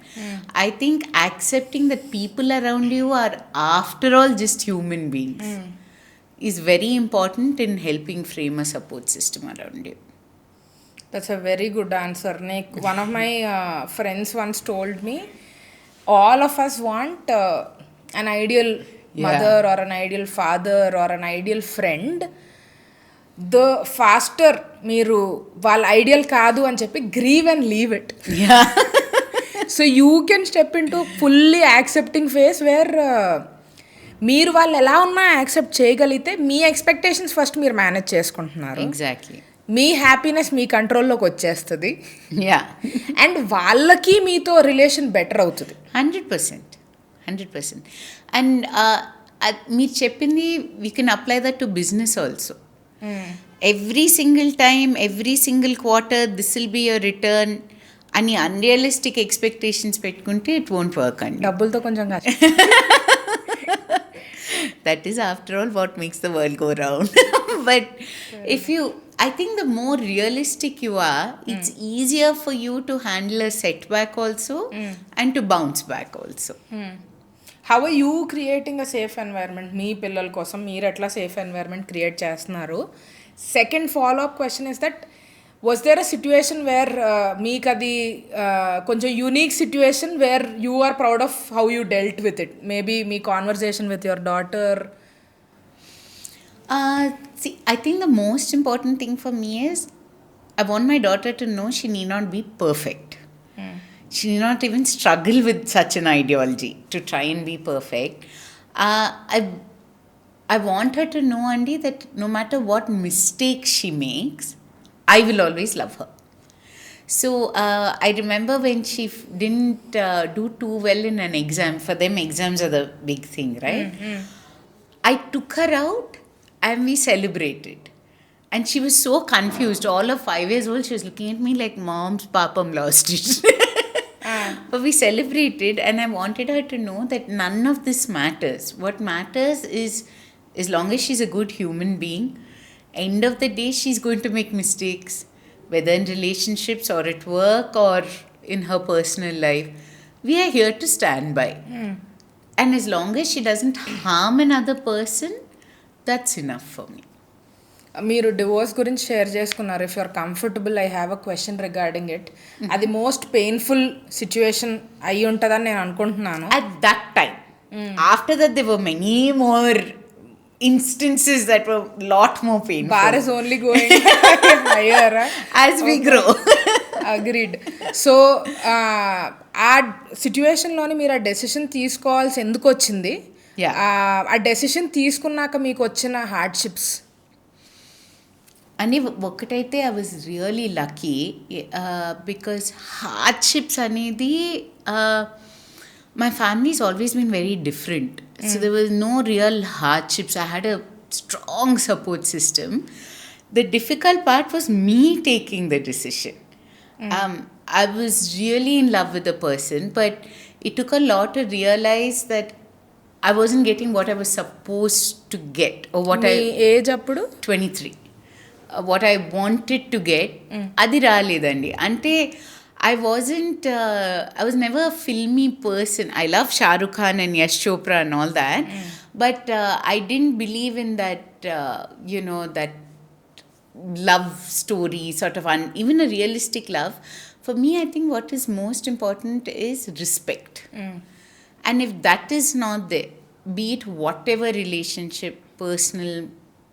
I think accepting that people around you are after all just human beings is very important in helping frame a support system around you. That's a very good answer, Nick. One of my friends once told me, all of us want an ideal mother or an ideal father or an ideal friend. The faster మీరు వాళ్ళ ideal కాదు అని చెప్పి grieve and leave it. So you can step into fully accepting phase where మీరు వాళ్ళు ఎలా ఉన్నా accept చేయగలిగితే మీ ఎక్స్పెక్టేషన్స్ ఫస్ట్ మీరు మేనేజ్ చేసుకుంటున్నారు. ఎగ్జాక్ట్లీ. మీ హ్యాపీనెస్ మీ కంట్రోల్లోకి వచ్చేస్తుంది. యా. అండ్ వాళ్ళకి మీతో రిలేషన్ బెటర్ అవుతుంది. 100%. అండ్ మీరు చెప్పింది we can apply that to business also. Every single time, every single quarter this will be your return అని అన్రియలిస్టిక్ ఎక్స్పెక్టేషన్స్ పెట్టుకుంటే ఇట్ వోంట్ వర్క్ అండి. డబ్బులతో కొంచెం that is after all what makes the world go round. But if you, I think the more realistic you are, it's easier for you to handle a setback also and to bounce back also. How are you creating a safe environment? మీ పిల్లల కోసం మీరు ఎట్లా safe environment create చేస్తున్నారు? Second follow up question is that, was there a situation where మీకు అది కొంచెం unique situation where you are proud of how you dealt with it? Maybe మీ conversation with your daughter. See, I think the most important thing for me is I want my daughter to know she need not be perfect. She need not even struggle with such an ideology to try and be perfect. I want her to know, Andy, that no matter what mistakes she makes, I will always love her. So I remember when she didn't do too well in an exam. For them, exams are the big thing, right? I took her out and we celebrated. And she was so confused. All of 5 years old, she was looking at me like, Mom's papam lost it. But we celebrated and I wanted her to know that none of this matters. What matters is, as long as she's a good human being, end of the day, she's going to make mistakes, whether in relationships or at work or in her personal life. We are here to stand by. And as long as she doesn't harm another person, that's enough for me. మీరు divorce గురించి share చేసుకున్నారు. If you're comfortable, I have a question regarding it. అది most painful situation అయి ఉంటుందని నేను అనుకుంటున్నాను. At that time. After that, there were many more instances that were lot more painful. Bar is only going higher as we grow. Agreed. So ఆ సిచ్యువేషన్లోని మీరు ఆ decision తీసుకోవాల్సి ఎందుకు వచ్చింది? ఆ డెసిషన్ తీసుకున్నాక మీకు వచ్చిన హార్డ్షిప్స్ అని ఒకటైతే I was really lucky because hardships అనేది my family's always been very different. So there was no real hardships. I had a strong support system. The difficult part was me taking the decision. I was really in love with the person, but it took a lot to realize that I wasn't getting what I was supposed to get, or what age appudu 23, what I wanted to get, adi raledandi. Ante I was never a filmy person. I love Shah Rukh Khan and Yash Chopra and all that, but I didn't believe in that that love story, sort of even a realistic love. For me, I think what is most important is respect. And if that is not there, be it whatever relationship, personal,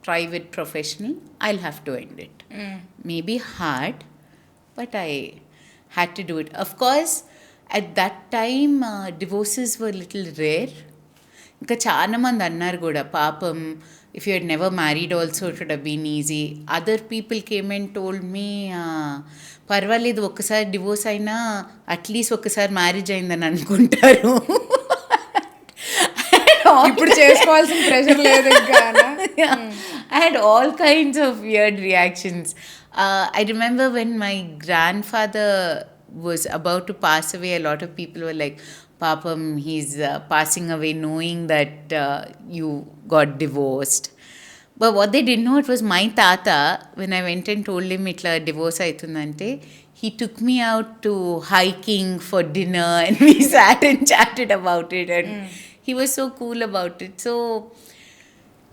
private, professional, I'll have to end it. Maybe hard, but I had to do it. Of course, at that time, divorces were a little rare. ఇంకా చాలా మంది అన్నారు కూడా పాపం if you had never married also it would have been easy. Other people came and told me పర్వాలేదు ఒక్కసారి divorce అయినా at least ఒక్కసారి మ్యారేజ్ అయిందని అనుకుంటారు. ఇప్పుడు చేసుకోవాల్సిన ప్రెషర్ లేదు ఇంకా. I had all kinds of weird reactions. I remember when my grandfather was about to pass away, a lot of people were like, Papam, he's passing away knowing that you got divorced. But what they didn't know, it was my tata, when I went and told him itla divorce aitundante, he took me out to hiking for dinner and we sat and chatted about it, and he was so cool about it. So,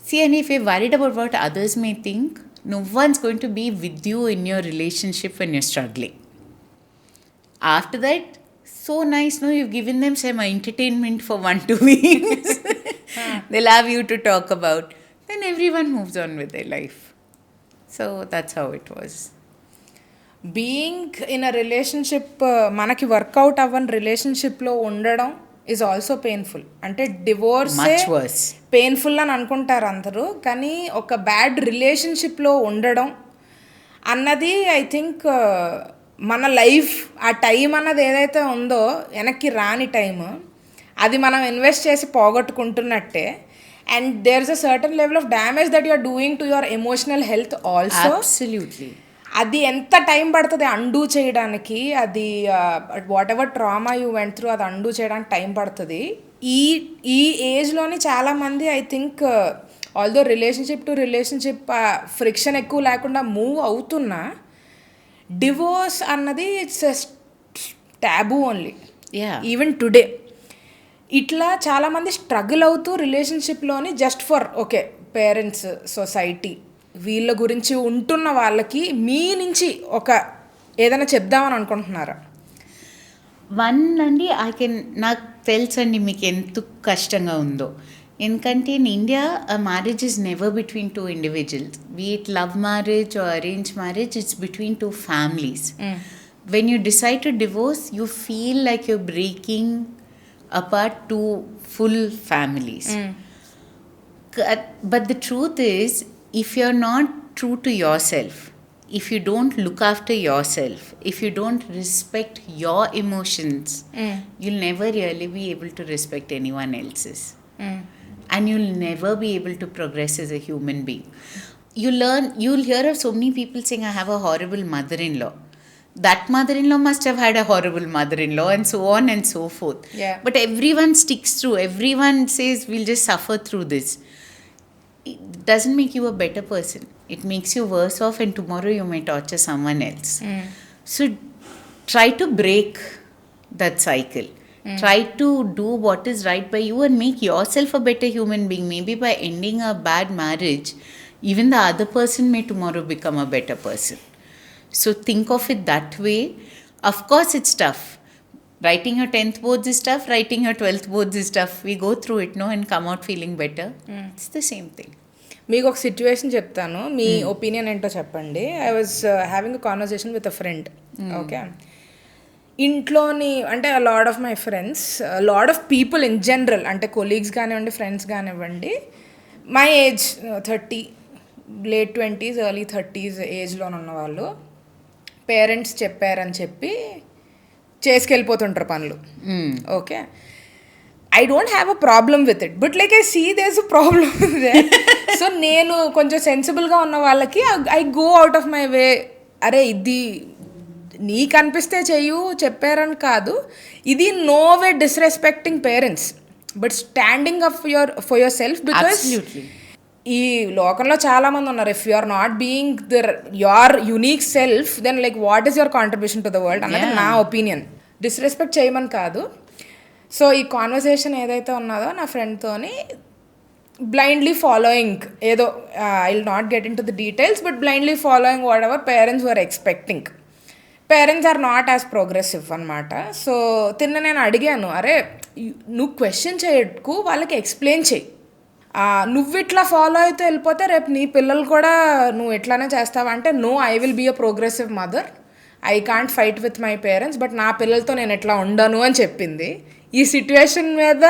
see, and if you're worried about what others may think, no one's going to be with you in your relationship when you're struggling. After that, so nice, no, you've given them some entertainment for 1-2 weeks. They'll have you to talk about. Then everyone moves on with their life. So that's how it was. Being in a relationship, మనకి work out అవ్వని రిలేషన్షిప్లో ఉండడం is also painful. అంటే divorce painful అని అనుకుంటారు అందరూ, కానీ ఒక బ్యాడ్ రిలేషన్షిప్లో ఉండడం అన్నది ఐ థింక్ మన లైఫ్ ఆ టైం అన్నది ఏదైతే ఉందో వెనక్కి రాని టైము, అది మనం ఇన్వెస్ట్ చేసి పోగొట్టుకుంటున్నట్టే. And there is a certain level of damage that you are doing to your emotional health also. Absolutely. అది ఎంత టైం పడుతుంది అండూ చేయడానికి, అది whatever trauma you went through అది అండూ చేయడానికి టైం పడుతుంది. ఈ ఏజ్లోని చాలామంది I think although relationship to relationship friction ఎక్కువ లేకుండా మూవ్ అవుతున్నా, డివోర్స్ అన్నది it's taboo only even today. ఇట్లా చాలామంది స్ట్రగుల్ అవుతూ రిలేషన్షిప్లోని just for okay parents, society, వీళ్ళ గురించి ఉంటున్న వాళ్ళకి మీ నుంచి ఒక ఏదైనా చెప్దామని అనుకుంటున్నారా? వన్ అండి, నాకు తెలుసండి మీకు ఎంత కష్టంగా ఉందో. ఎందుకంటే in India marriage is never between two individuals, be it love marriage or arrange marriage, it's between two families. When you decide to divorce you feel like you're breaking apart two full families. But the truth is, if you're not true to yourself, if you don't look after yourself, if you don't respect your emotions, you'll never really be able to respect anyone else's. And you'll never be able to progress as a human being. You'll hear of so many people saying, I have a horrible mother-in-law. That mother-in-law must have had a horrible mother-in-law, and so on and so forth. Yeah. But everyone sticks through. Everyone says, we'll just suffer through this. It doesn't make you a better person. It makes you worse off, and tomorrow you may torture someone else. So try to break that cycle. Try to do what is right by you and make yourself a better human being. Maybe by ending a bad marriage, even the other person may tomorrow become a better person. So think of it that way. Of course it's tough. Writing your 10th boards is tough. Writing your 12th boards is tough. We go through it, no, and come out feeling better. It's the same thing. మీకు ఒక situation చెప్తాను, మీ opinion ఏంటో చెప్పండి. I was having a conversation with a friend. Okay, ఇంట్లోని అంటే lot of my friends, lot of people in general, అంటే colleagues కానివ్వండి, friends కానివ్వండి, my age 30, late 20s, early 30s ఏజ్లోనున్న వాళ్ళు పేరెంట్స్ చెప్పారని చెప్పి చేసుకెళ్ళిపోతుంటారు పనులు. Okay, I don't have a problem with it, but like I see there's a problem there. So నేను కొంచెం సెన్సిబుల్గా ఉన్న వాళ్ళకి I go out of my way, అరే ఇది నీకు అనిపిస్తే చెయ్యు, చెప్పారని కాదు, ఇది no way disrespecting parents, but standing up for yourself. Because ఈ లోకంలో చాలామంది ఉన్నారు, if you are not being your unique self, then like what is your contribution to the world అన్నది నా ఒపీనియన్. డిస్రెస్పెక్ట్ చేయమని కాదు. సో ఈ conversation ఏదైతే ఉన్నదో నా ఫ్రెండ్తోని బ్లైండ్లీ ఫాలోయింగ్, ఏదో I will not get into the details, but blindly following whatever parents were expecting. Parents are not as progressive అనమాట. సో నేను అడిగాను, అరే నువ్వు క్వశ్చన్ చేయకు, వాళ్ళకి ఎక్స్ప్లెయిన్ చేయి. నువ్వు ఇట్లా ఫాలో అయితే వెళ్ళిపోతే రేపు నీ పిల్లలు కూడా నువ్వు ఎట్లానే చేస్తావా అంటే, no, I will be a progressive mother, I can't fight with my parents, but నా పిల్లలతో నేను ఎట్లా ఉండను అని చెప్పింది. ఈ సిచ్యువేషన్ మీద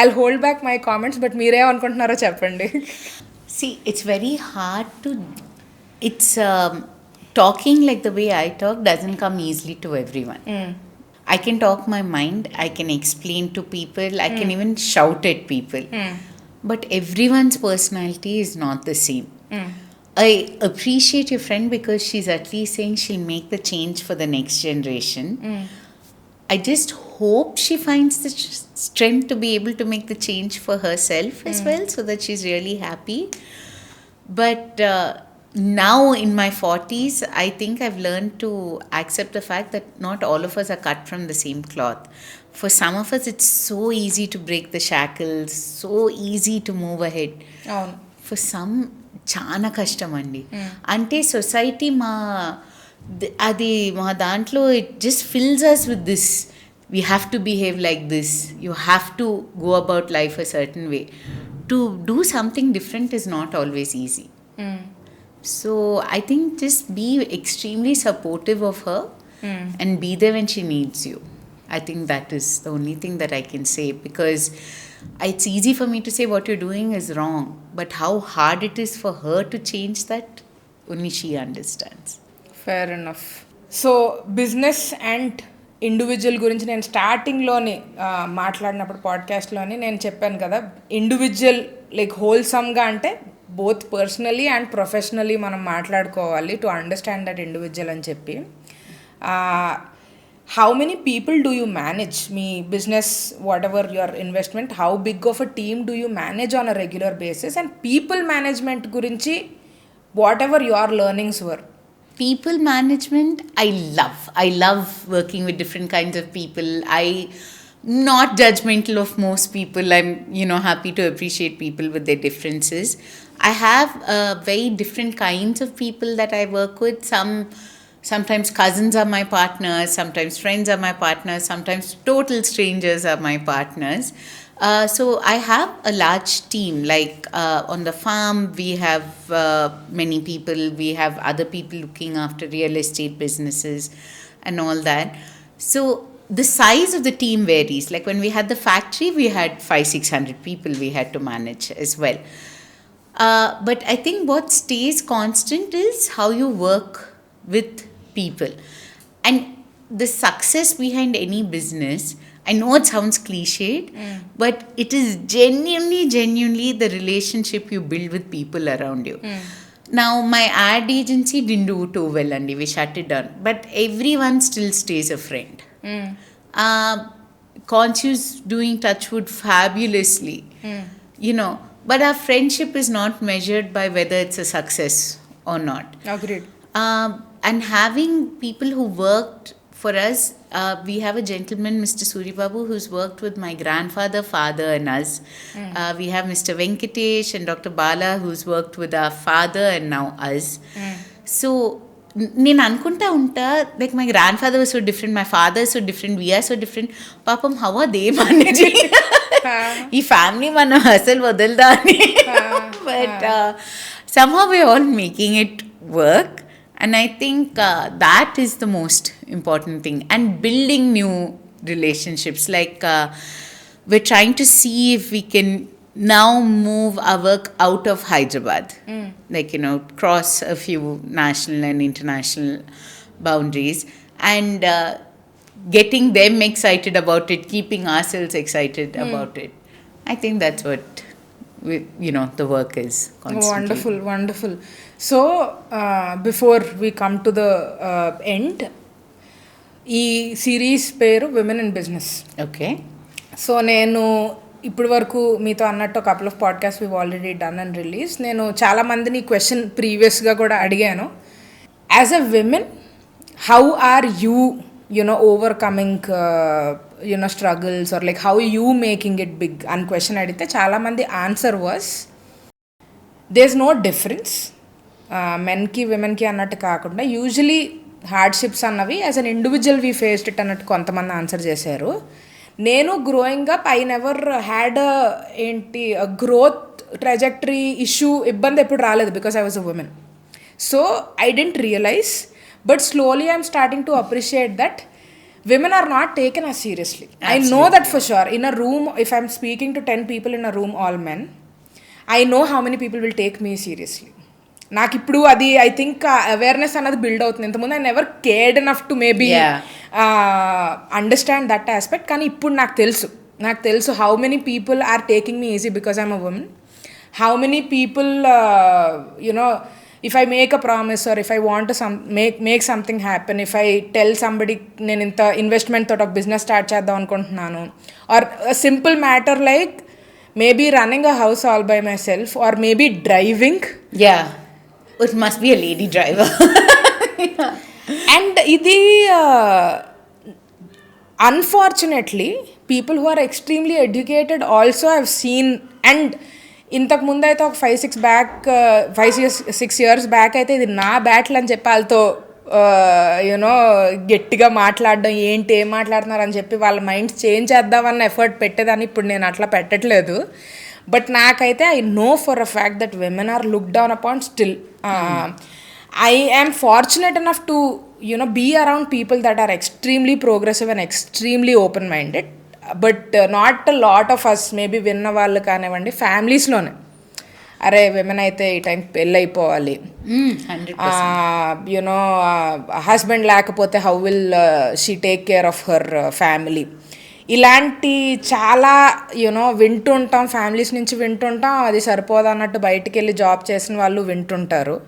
I hold back my comments, but మీరేమనుకుంటున్నారో చెప్పండి. See, it's very hard to. It's talking like the way I talk doesn't come easily to everyone. I can talk my mind, I can explain to people, I can even shout at people. But everyone's personality is not the same. I appreciate your friend because she's at least saying she'll make the change for the next generation. I just hope she finds the strength to be able to make the change for herself as well, so that she's really happy. But now in my 40s, I think I've learned to accept the fact that not all of us are cut from the same cloth. For some of us, it's so easy to break the shackles, so easy to move ahead. For some, చాలా కష్టం అండి. అంటే society అది మా దాంట్లో it just fills us with this, we have to behave like this, you have to go about life a certain way. To do something different is not always easy. So I think just be extremely supportive of her and be there when she needs you. I think that is the only thing that I can say, because it's easy for me to say what you're doing is wrong, but how hard it is for her to change that, only she understands. Fair enough. So business and individual గురించి నేను స్టార్టింగ్లోని మాట్లాడినప్పుడు పాడ్కాస్ట్లోని నేను చెప్పాను కదా, individual like హోల్సమ్గా అంటే both personally and professionally మనం మాట్లాడుకోవాలి to understand that individual అని చెప్పి. How many people do you manage? Me business, whatever your investment, how big of a team do you manage on a regular basis? And people management gurinchi, whatever your learnings were. People management, I love working with different kinds of people. I not judgmental of most people. I'm happy to appreciate people with their differences. I have very different kinds of people that I work with. Sometimes cousins are my partners, sometimes friends are my partners, sometimes total strangers are my partners. So I have a large team. Like on the farm, we have many people. We have other people looking after real estate businesses and all that. So the size of the team varies. Like when we had the factory, we had 500-600 people we had to manage as well. But I think what stays constant is how you work with people. And the success behind any business, I know it sounds cliched, but it is genuinely the relationship you build with people around you. Now my ad agency didn't do too well and we shut it down, but everyone still stays a friend. Concu's doing Touchwood fabulously, but our friendship is not measured by whether it's a success or not. Agreed. And having people who worked for us, we have a gentleman, Mr. Suribabu, who's worked with my grandfather, father and us. We have Mr. Venkatesh and Dr. Bala, who's worked with our father and now us. So నేను అనుకుంటా ఉంటా, like my grandfather was so different, my father so different, we're so different. పాపం how are they managing ఈ family మనం అసలు వదలదా అని. But somehow we're all making it work. And I think that is the most important thing. And building new relationships. Like we're trying to see if we can now move our work out of Hyderabad. Like, cross a few national and international boundaries. And getting them excited about it, keeping ourselves excited about it. I think that's what the work is constantly. Wonderful. So before we come to the end, ఈ series పేరు women in business. Okay. So నేను ఇప్పటి వరకు మీతో అన్నట్టు couple of podcast we already done and release. నేను చాలామందిని question ప్రీవియస్గా కూడా అడిగాను. As a women, how are you overcoming struggles, or like how you making it big అని క్వశ్చన్ అడిగితే చాలామంది answer was there is no difference, మెన్కి విమెన్కి అన్నట్టు కాకుండా యూజువలీ హార్డ్షిప్స్ అన్నవి as an individual we faced it అన్నట్టు కొంతమంది ఆన్సర్ చేశారు. నేను growing up I never had ఏంటి గ్రోత్ ట్రాజెక్టరీ ఇష్యూ ఇబ్బంది ఎప్పుడు రాలేదు because I was a women. So I didn't realise, but slowly I'm starting to appreciate that women are not taken as seriously. Absolutely. I know that for sure. In a room, if I'm speaking to 10 people in a room, all men, I know how many people will take me seriously. నాకు ఇప్పుడు అది I think awareness అన్నది build అవుతుంది. ఇంతకుముందు I never cared enough to maybe understand that aspect. కానీ ఇప్పుడు నాకు తెలుసు how many people are taking me easy because I'm a women. How many people you know, if I make a promise or if I want to make something happen, if I tell somebody నేను ఇంత investment తోటి ఒక business start చేద్దాం అనుకుంటున్నాను, or simple matter like maybe running a house all by myself or maybe driving. It must be a lady driver. And ఇది unfortunately people who are extremely educated also have seen. And ఇంతకు ముందు అయితే ఒక 5-6 years back అయితే ఇది నా battle అని చెప్పి వాళ్ళతో యూనో గట్టిగా మాట్లాడడం, ఏం మాట్లాడుతున్నారు అని చెప్పి వాళ్ళ మైండ్స్ చేంజ్ చేద్దామన్న ఎఫర్ట్ పెట్టేదాన్ని. ఇప్పుడు నేను అట్లా పెట్టట్లేదు. బట్ నాకైతే I know for a fact that women are look down upon still. I am fortunate enough to you know be around people that are extremely progressive and extremely open minded. But not a lot of us maybe విన్న వాళ్ళు కానివ్వండి ఫ్యామిలీస్లోనే, అరే women అయితే ఈ టైంకి పెళ్ళి అయిపోవాలి, you know husband లేకపోతే how will she take care of her family, ఇలాంటి చాలా యూనో వింటుంటాం. ఫ్యామిలీస్ నుంచి వింటుంటాం. అది సరిపోదు అన్నట్టు బయటికి వెళ్ళి జాబ్ చేసిన వాళ్ళు వింటుంటారు.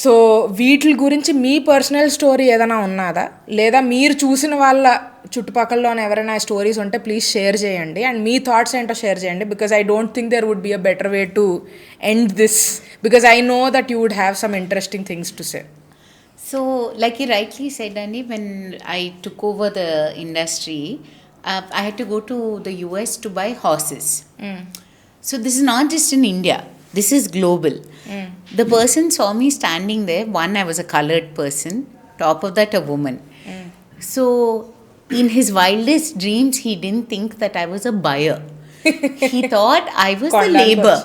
సో వీటి గురించి మీ పర్సనల్ స్టోరీ ఏదైనా ఉన్నదా, లేదా మీరు చూసిన వాళ్ళ చుట్టుపక్కలలోనే ఎవరైనా స్టోరీస్ ఉంటే ప్లీజ్ షేర్ చేయండి. అండ్ మీ థాట్స్ ఏంటో షేర్ చేయండి. Because I don't think there would be a better way to end this, because I know that you would have some interesting things to say. So, like you rightly said, Andy, when I took over the industry, I had to go to the US to buy horses. So, this is not just in India. This is global. The person saw me standing there. One, I was a colored person. Top of that, a woman. So, in his wildest dreams, he didn't think that I was a buyer. He thought I was the labor.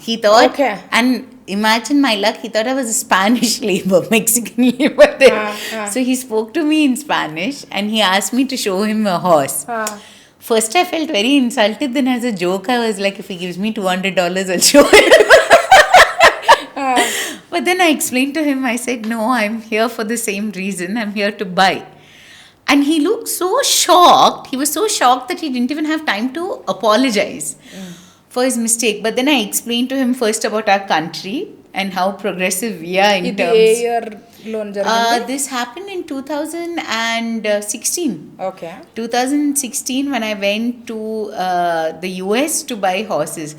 He thought, okay. And imagine my luck, he thought I was a Spanish labor, Mexican labor there. So, he spoke to me in Spanish and he asked me to show him a horse. First, I felt very insulted. Then, as a joke, I was like, if he gives me $200, I'll show him. But then I explained to him, I said, no, I'm here for the same reason. I'm here to buy. And he looked so shocked. He was so shocked that he didn't even have time to apologize for his mistake. But then I explained to him first about our country and how progressive we are in terms. This happened in 2016. Okay. 2016 when I went to the US to buy horses.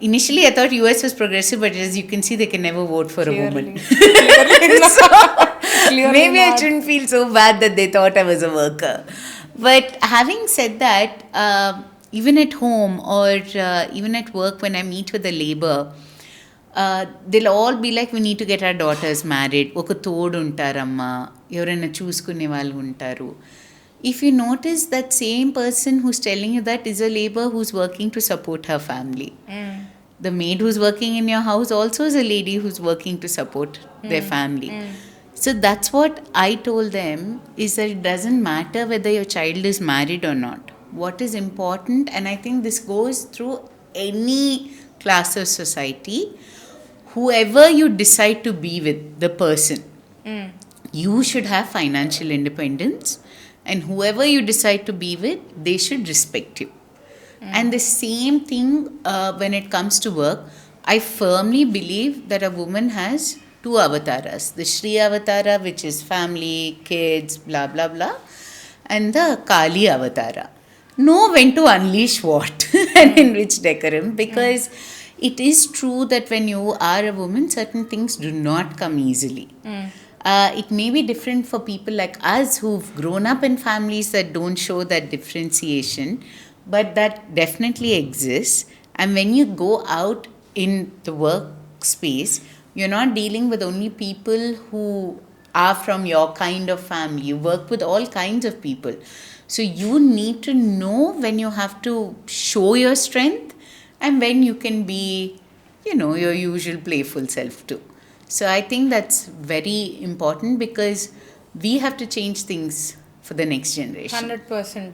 Initially, I thought US was progressive, but as you can see, they can never vote for a woman. So, maybe I shouldn't feel so bad that they thought I was a worker. But having said that, even at home or even at work, when I meet with the labor, they'll all be like, we need to get our daughters married. Oka todu untaramma, evaraina choosukune vallu untaru. If you notice, that same person who's telling you that is a labor who's working to support her family. The maid who's working in your house also is a lady who's working to support their family. So that's what I told them, is that it doesn't matter whether your child is married or not. What is important, and I think this goes through any class of society, whoever you decide to be with, the person, you should have financial independence. And whoever you decide to be with, they should respect you. And the same thing when it comes to work, I firmly believe that a woman has 2 avatars. The Shriya avatara, which is family, kids, blah, blah, blah. And the Kali avatara. Know when to unleash what and in which decorum. Because it is true that when you are a woman, certain things do not come easily. It may be different for people like us who've grown up in families that don't show that differentiation, but that definitely exists. And when you go out in the workspace, you're not dealing with only people who are from your kind of family. You work with all kinds of people. So you need to know when you have to show your strength and when you can be, your usual playful self too. So I think that's very important because we have to change things for the next generation. 100%.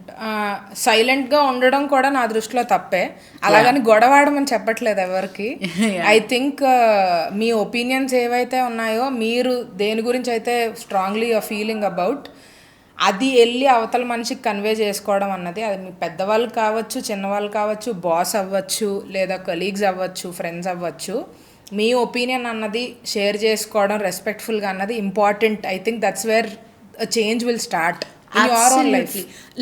సైలెంట్గా ఉండడం కూడా నా దృష్టిలో తప్పే. అలాగని గొడవాడమని చెప్పట్లేదు ఎవరికి. I think me opinions ఏవైతే ఉన్నాయో మీరు దేని గురించి అయితే స్ట్రాంగ్లీ యూర్ ఫీలింగ్ అబౌట్ అది వెళ్ళి అవతల మనిషికి కన్వే చేసుకోవడం అన్నది, అది మీ పెద్దవాళ్ళు కావచ్చు, చిన్నవాళ్ళు కావచ్చు, బాస్ అవ్వచ్చు, లేదా కొలీగ్స్ అవ్వచ్చు, ఫ్రెండ్స్ అవ్వచ్చు, మీ ఒపీనియన్ అన్నది షేర్ చేసుకోవడం రెస్పెక్ట్ఫుల్గా అన్నది important. I think that's where a change will start in your own life.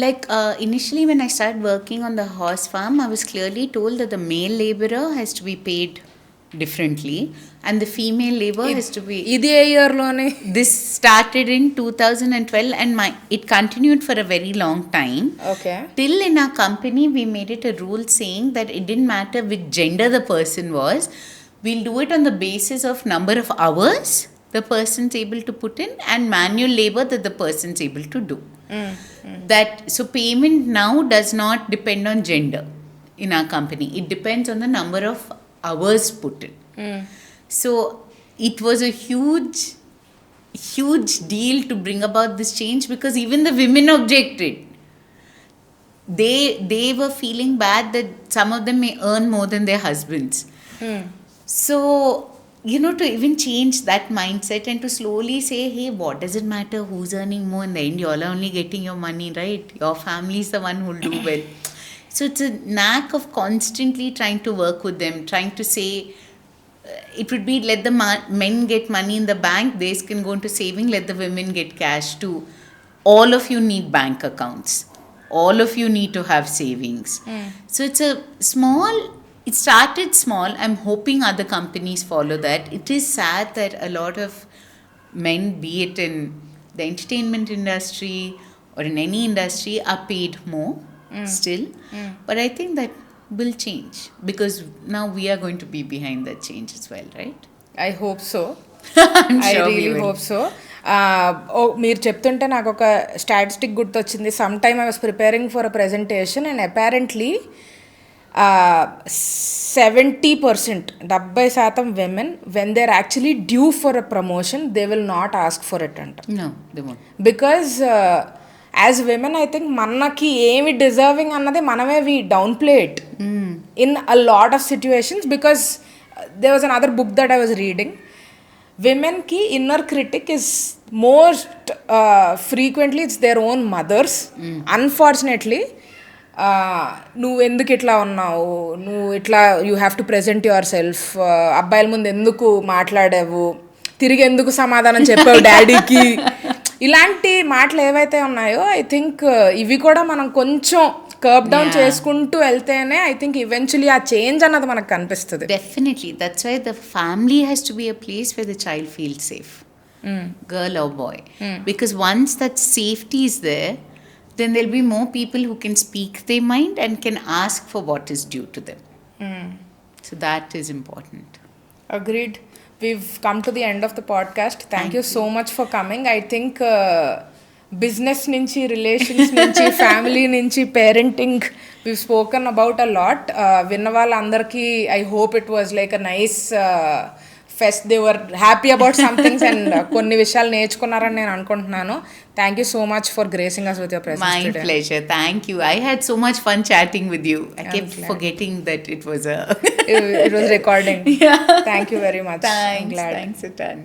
Like initially when I started working on the horse farm, I was clearly told that the male laborer has to be paid differently and the female labor has to be. Idi a year lone This started in 2012 and it continued for a very long time. Okay. Till in our company we made it a rule saying that it didn't matter which gender the person was. We'll do it on the basis of number of hours the person's able to put in and manual labor that the person's able to do. That so payment now does not depend on gender in our company. It depends on the number of hours put in. So it was a huge deal to bring about this change because even the women objected. They were feeling bad that some of them may earn more than their husbands. So to even change that mindset and to slowly say, hey, what does it matter who's earning more? In the end, you all are only getting your money, right? Your family is the one who will do well. So it's a knack of constantly trying to work with them, trying to say, it would be let the men get money in the bank, they can go into saving, let the women get cash too. All of you need bank accounts. All of you need to have savings. So it's it started small. I'm hoping other companies follow that. It is sad that a lot of men, be it in the entertainment industry or in any industry, are paid more still. But I think that will change because now we are going to be behind that change as well, right? I hope so. I'm sure I really hope so. మీరు చెప్తుంటే నాకు ఒక statistic గుర్తొచ్చింది. Some time I was preparing for a presentation and apparently 70% women, when they're actually due for a promotion, they will not ask for it. No, they won't. Because as women, I think manaki emi deserving annade maname we downplay it in a lot of situations because there was another book that I was reading. Women ki inner critic is most frequently it's their own mothers. Unfortunately, నువ్వు ఎందుకు ఇట్లా ఉన్నావు, నువ్వు ఇట్లా you have to present your self, అబ్బాయిల ముందు ఎందుకు మాట్లాడావు, తిరిగి ఎందుకు సమాధానం చెప్పావు డాడీకి, ఇలాంటి మాటలు ఏవైతే ఉన్నాయో ఐ థింక్ ఇవి కూడా మనం కొంచెం కర్బ్ డౌన్ చేసుకుంటూ వెళ్తేనే ఐ థింక్ ఈవెన్చువలీ ఆ చేంజ్ అన్నది మనకు కనిపిస్తుంది. Definitely that's why the family has to be a place where the child feels safe, girl or boy, because once that safety is there then there'll be more people who can speak their mind and can ask for what is due to them. So that is important. Agreed. We've come to the end of the podcast. Thank you so much for coming. I think business nunchi, relations nunchi, family nunchi, parenting, we've spoken about a lot. Vinna vallandarki I hope it was like a nice fest. They were happy about some things and కొన్ని విషయాలు నేర్చుకున్నారని నేను అనుకుంటున్నాను. Thank you so much for gracing us with your presence today. My pleasure. Thank you. I had so much fun chatting with you. I kept forgetting that it was it was recording. Yeah. Thank you very much. Thanks. Thanks a ton.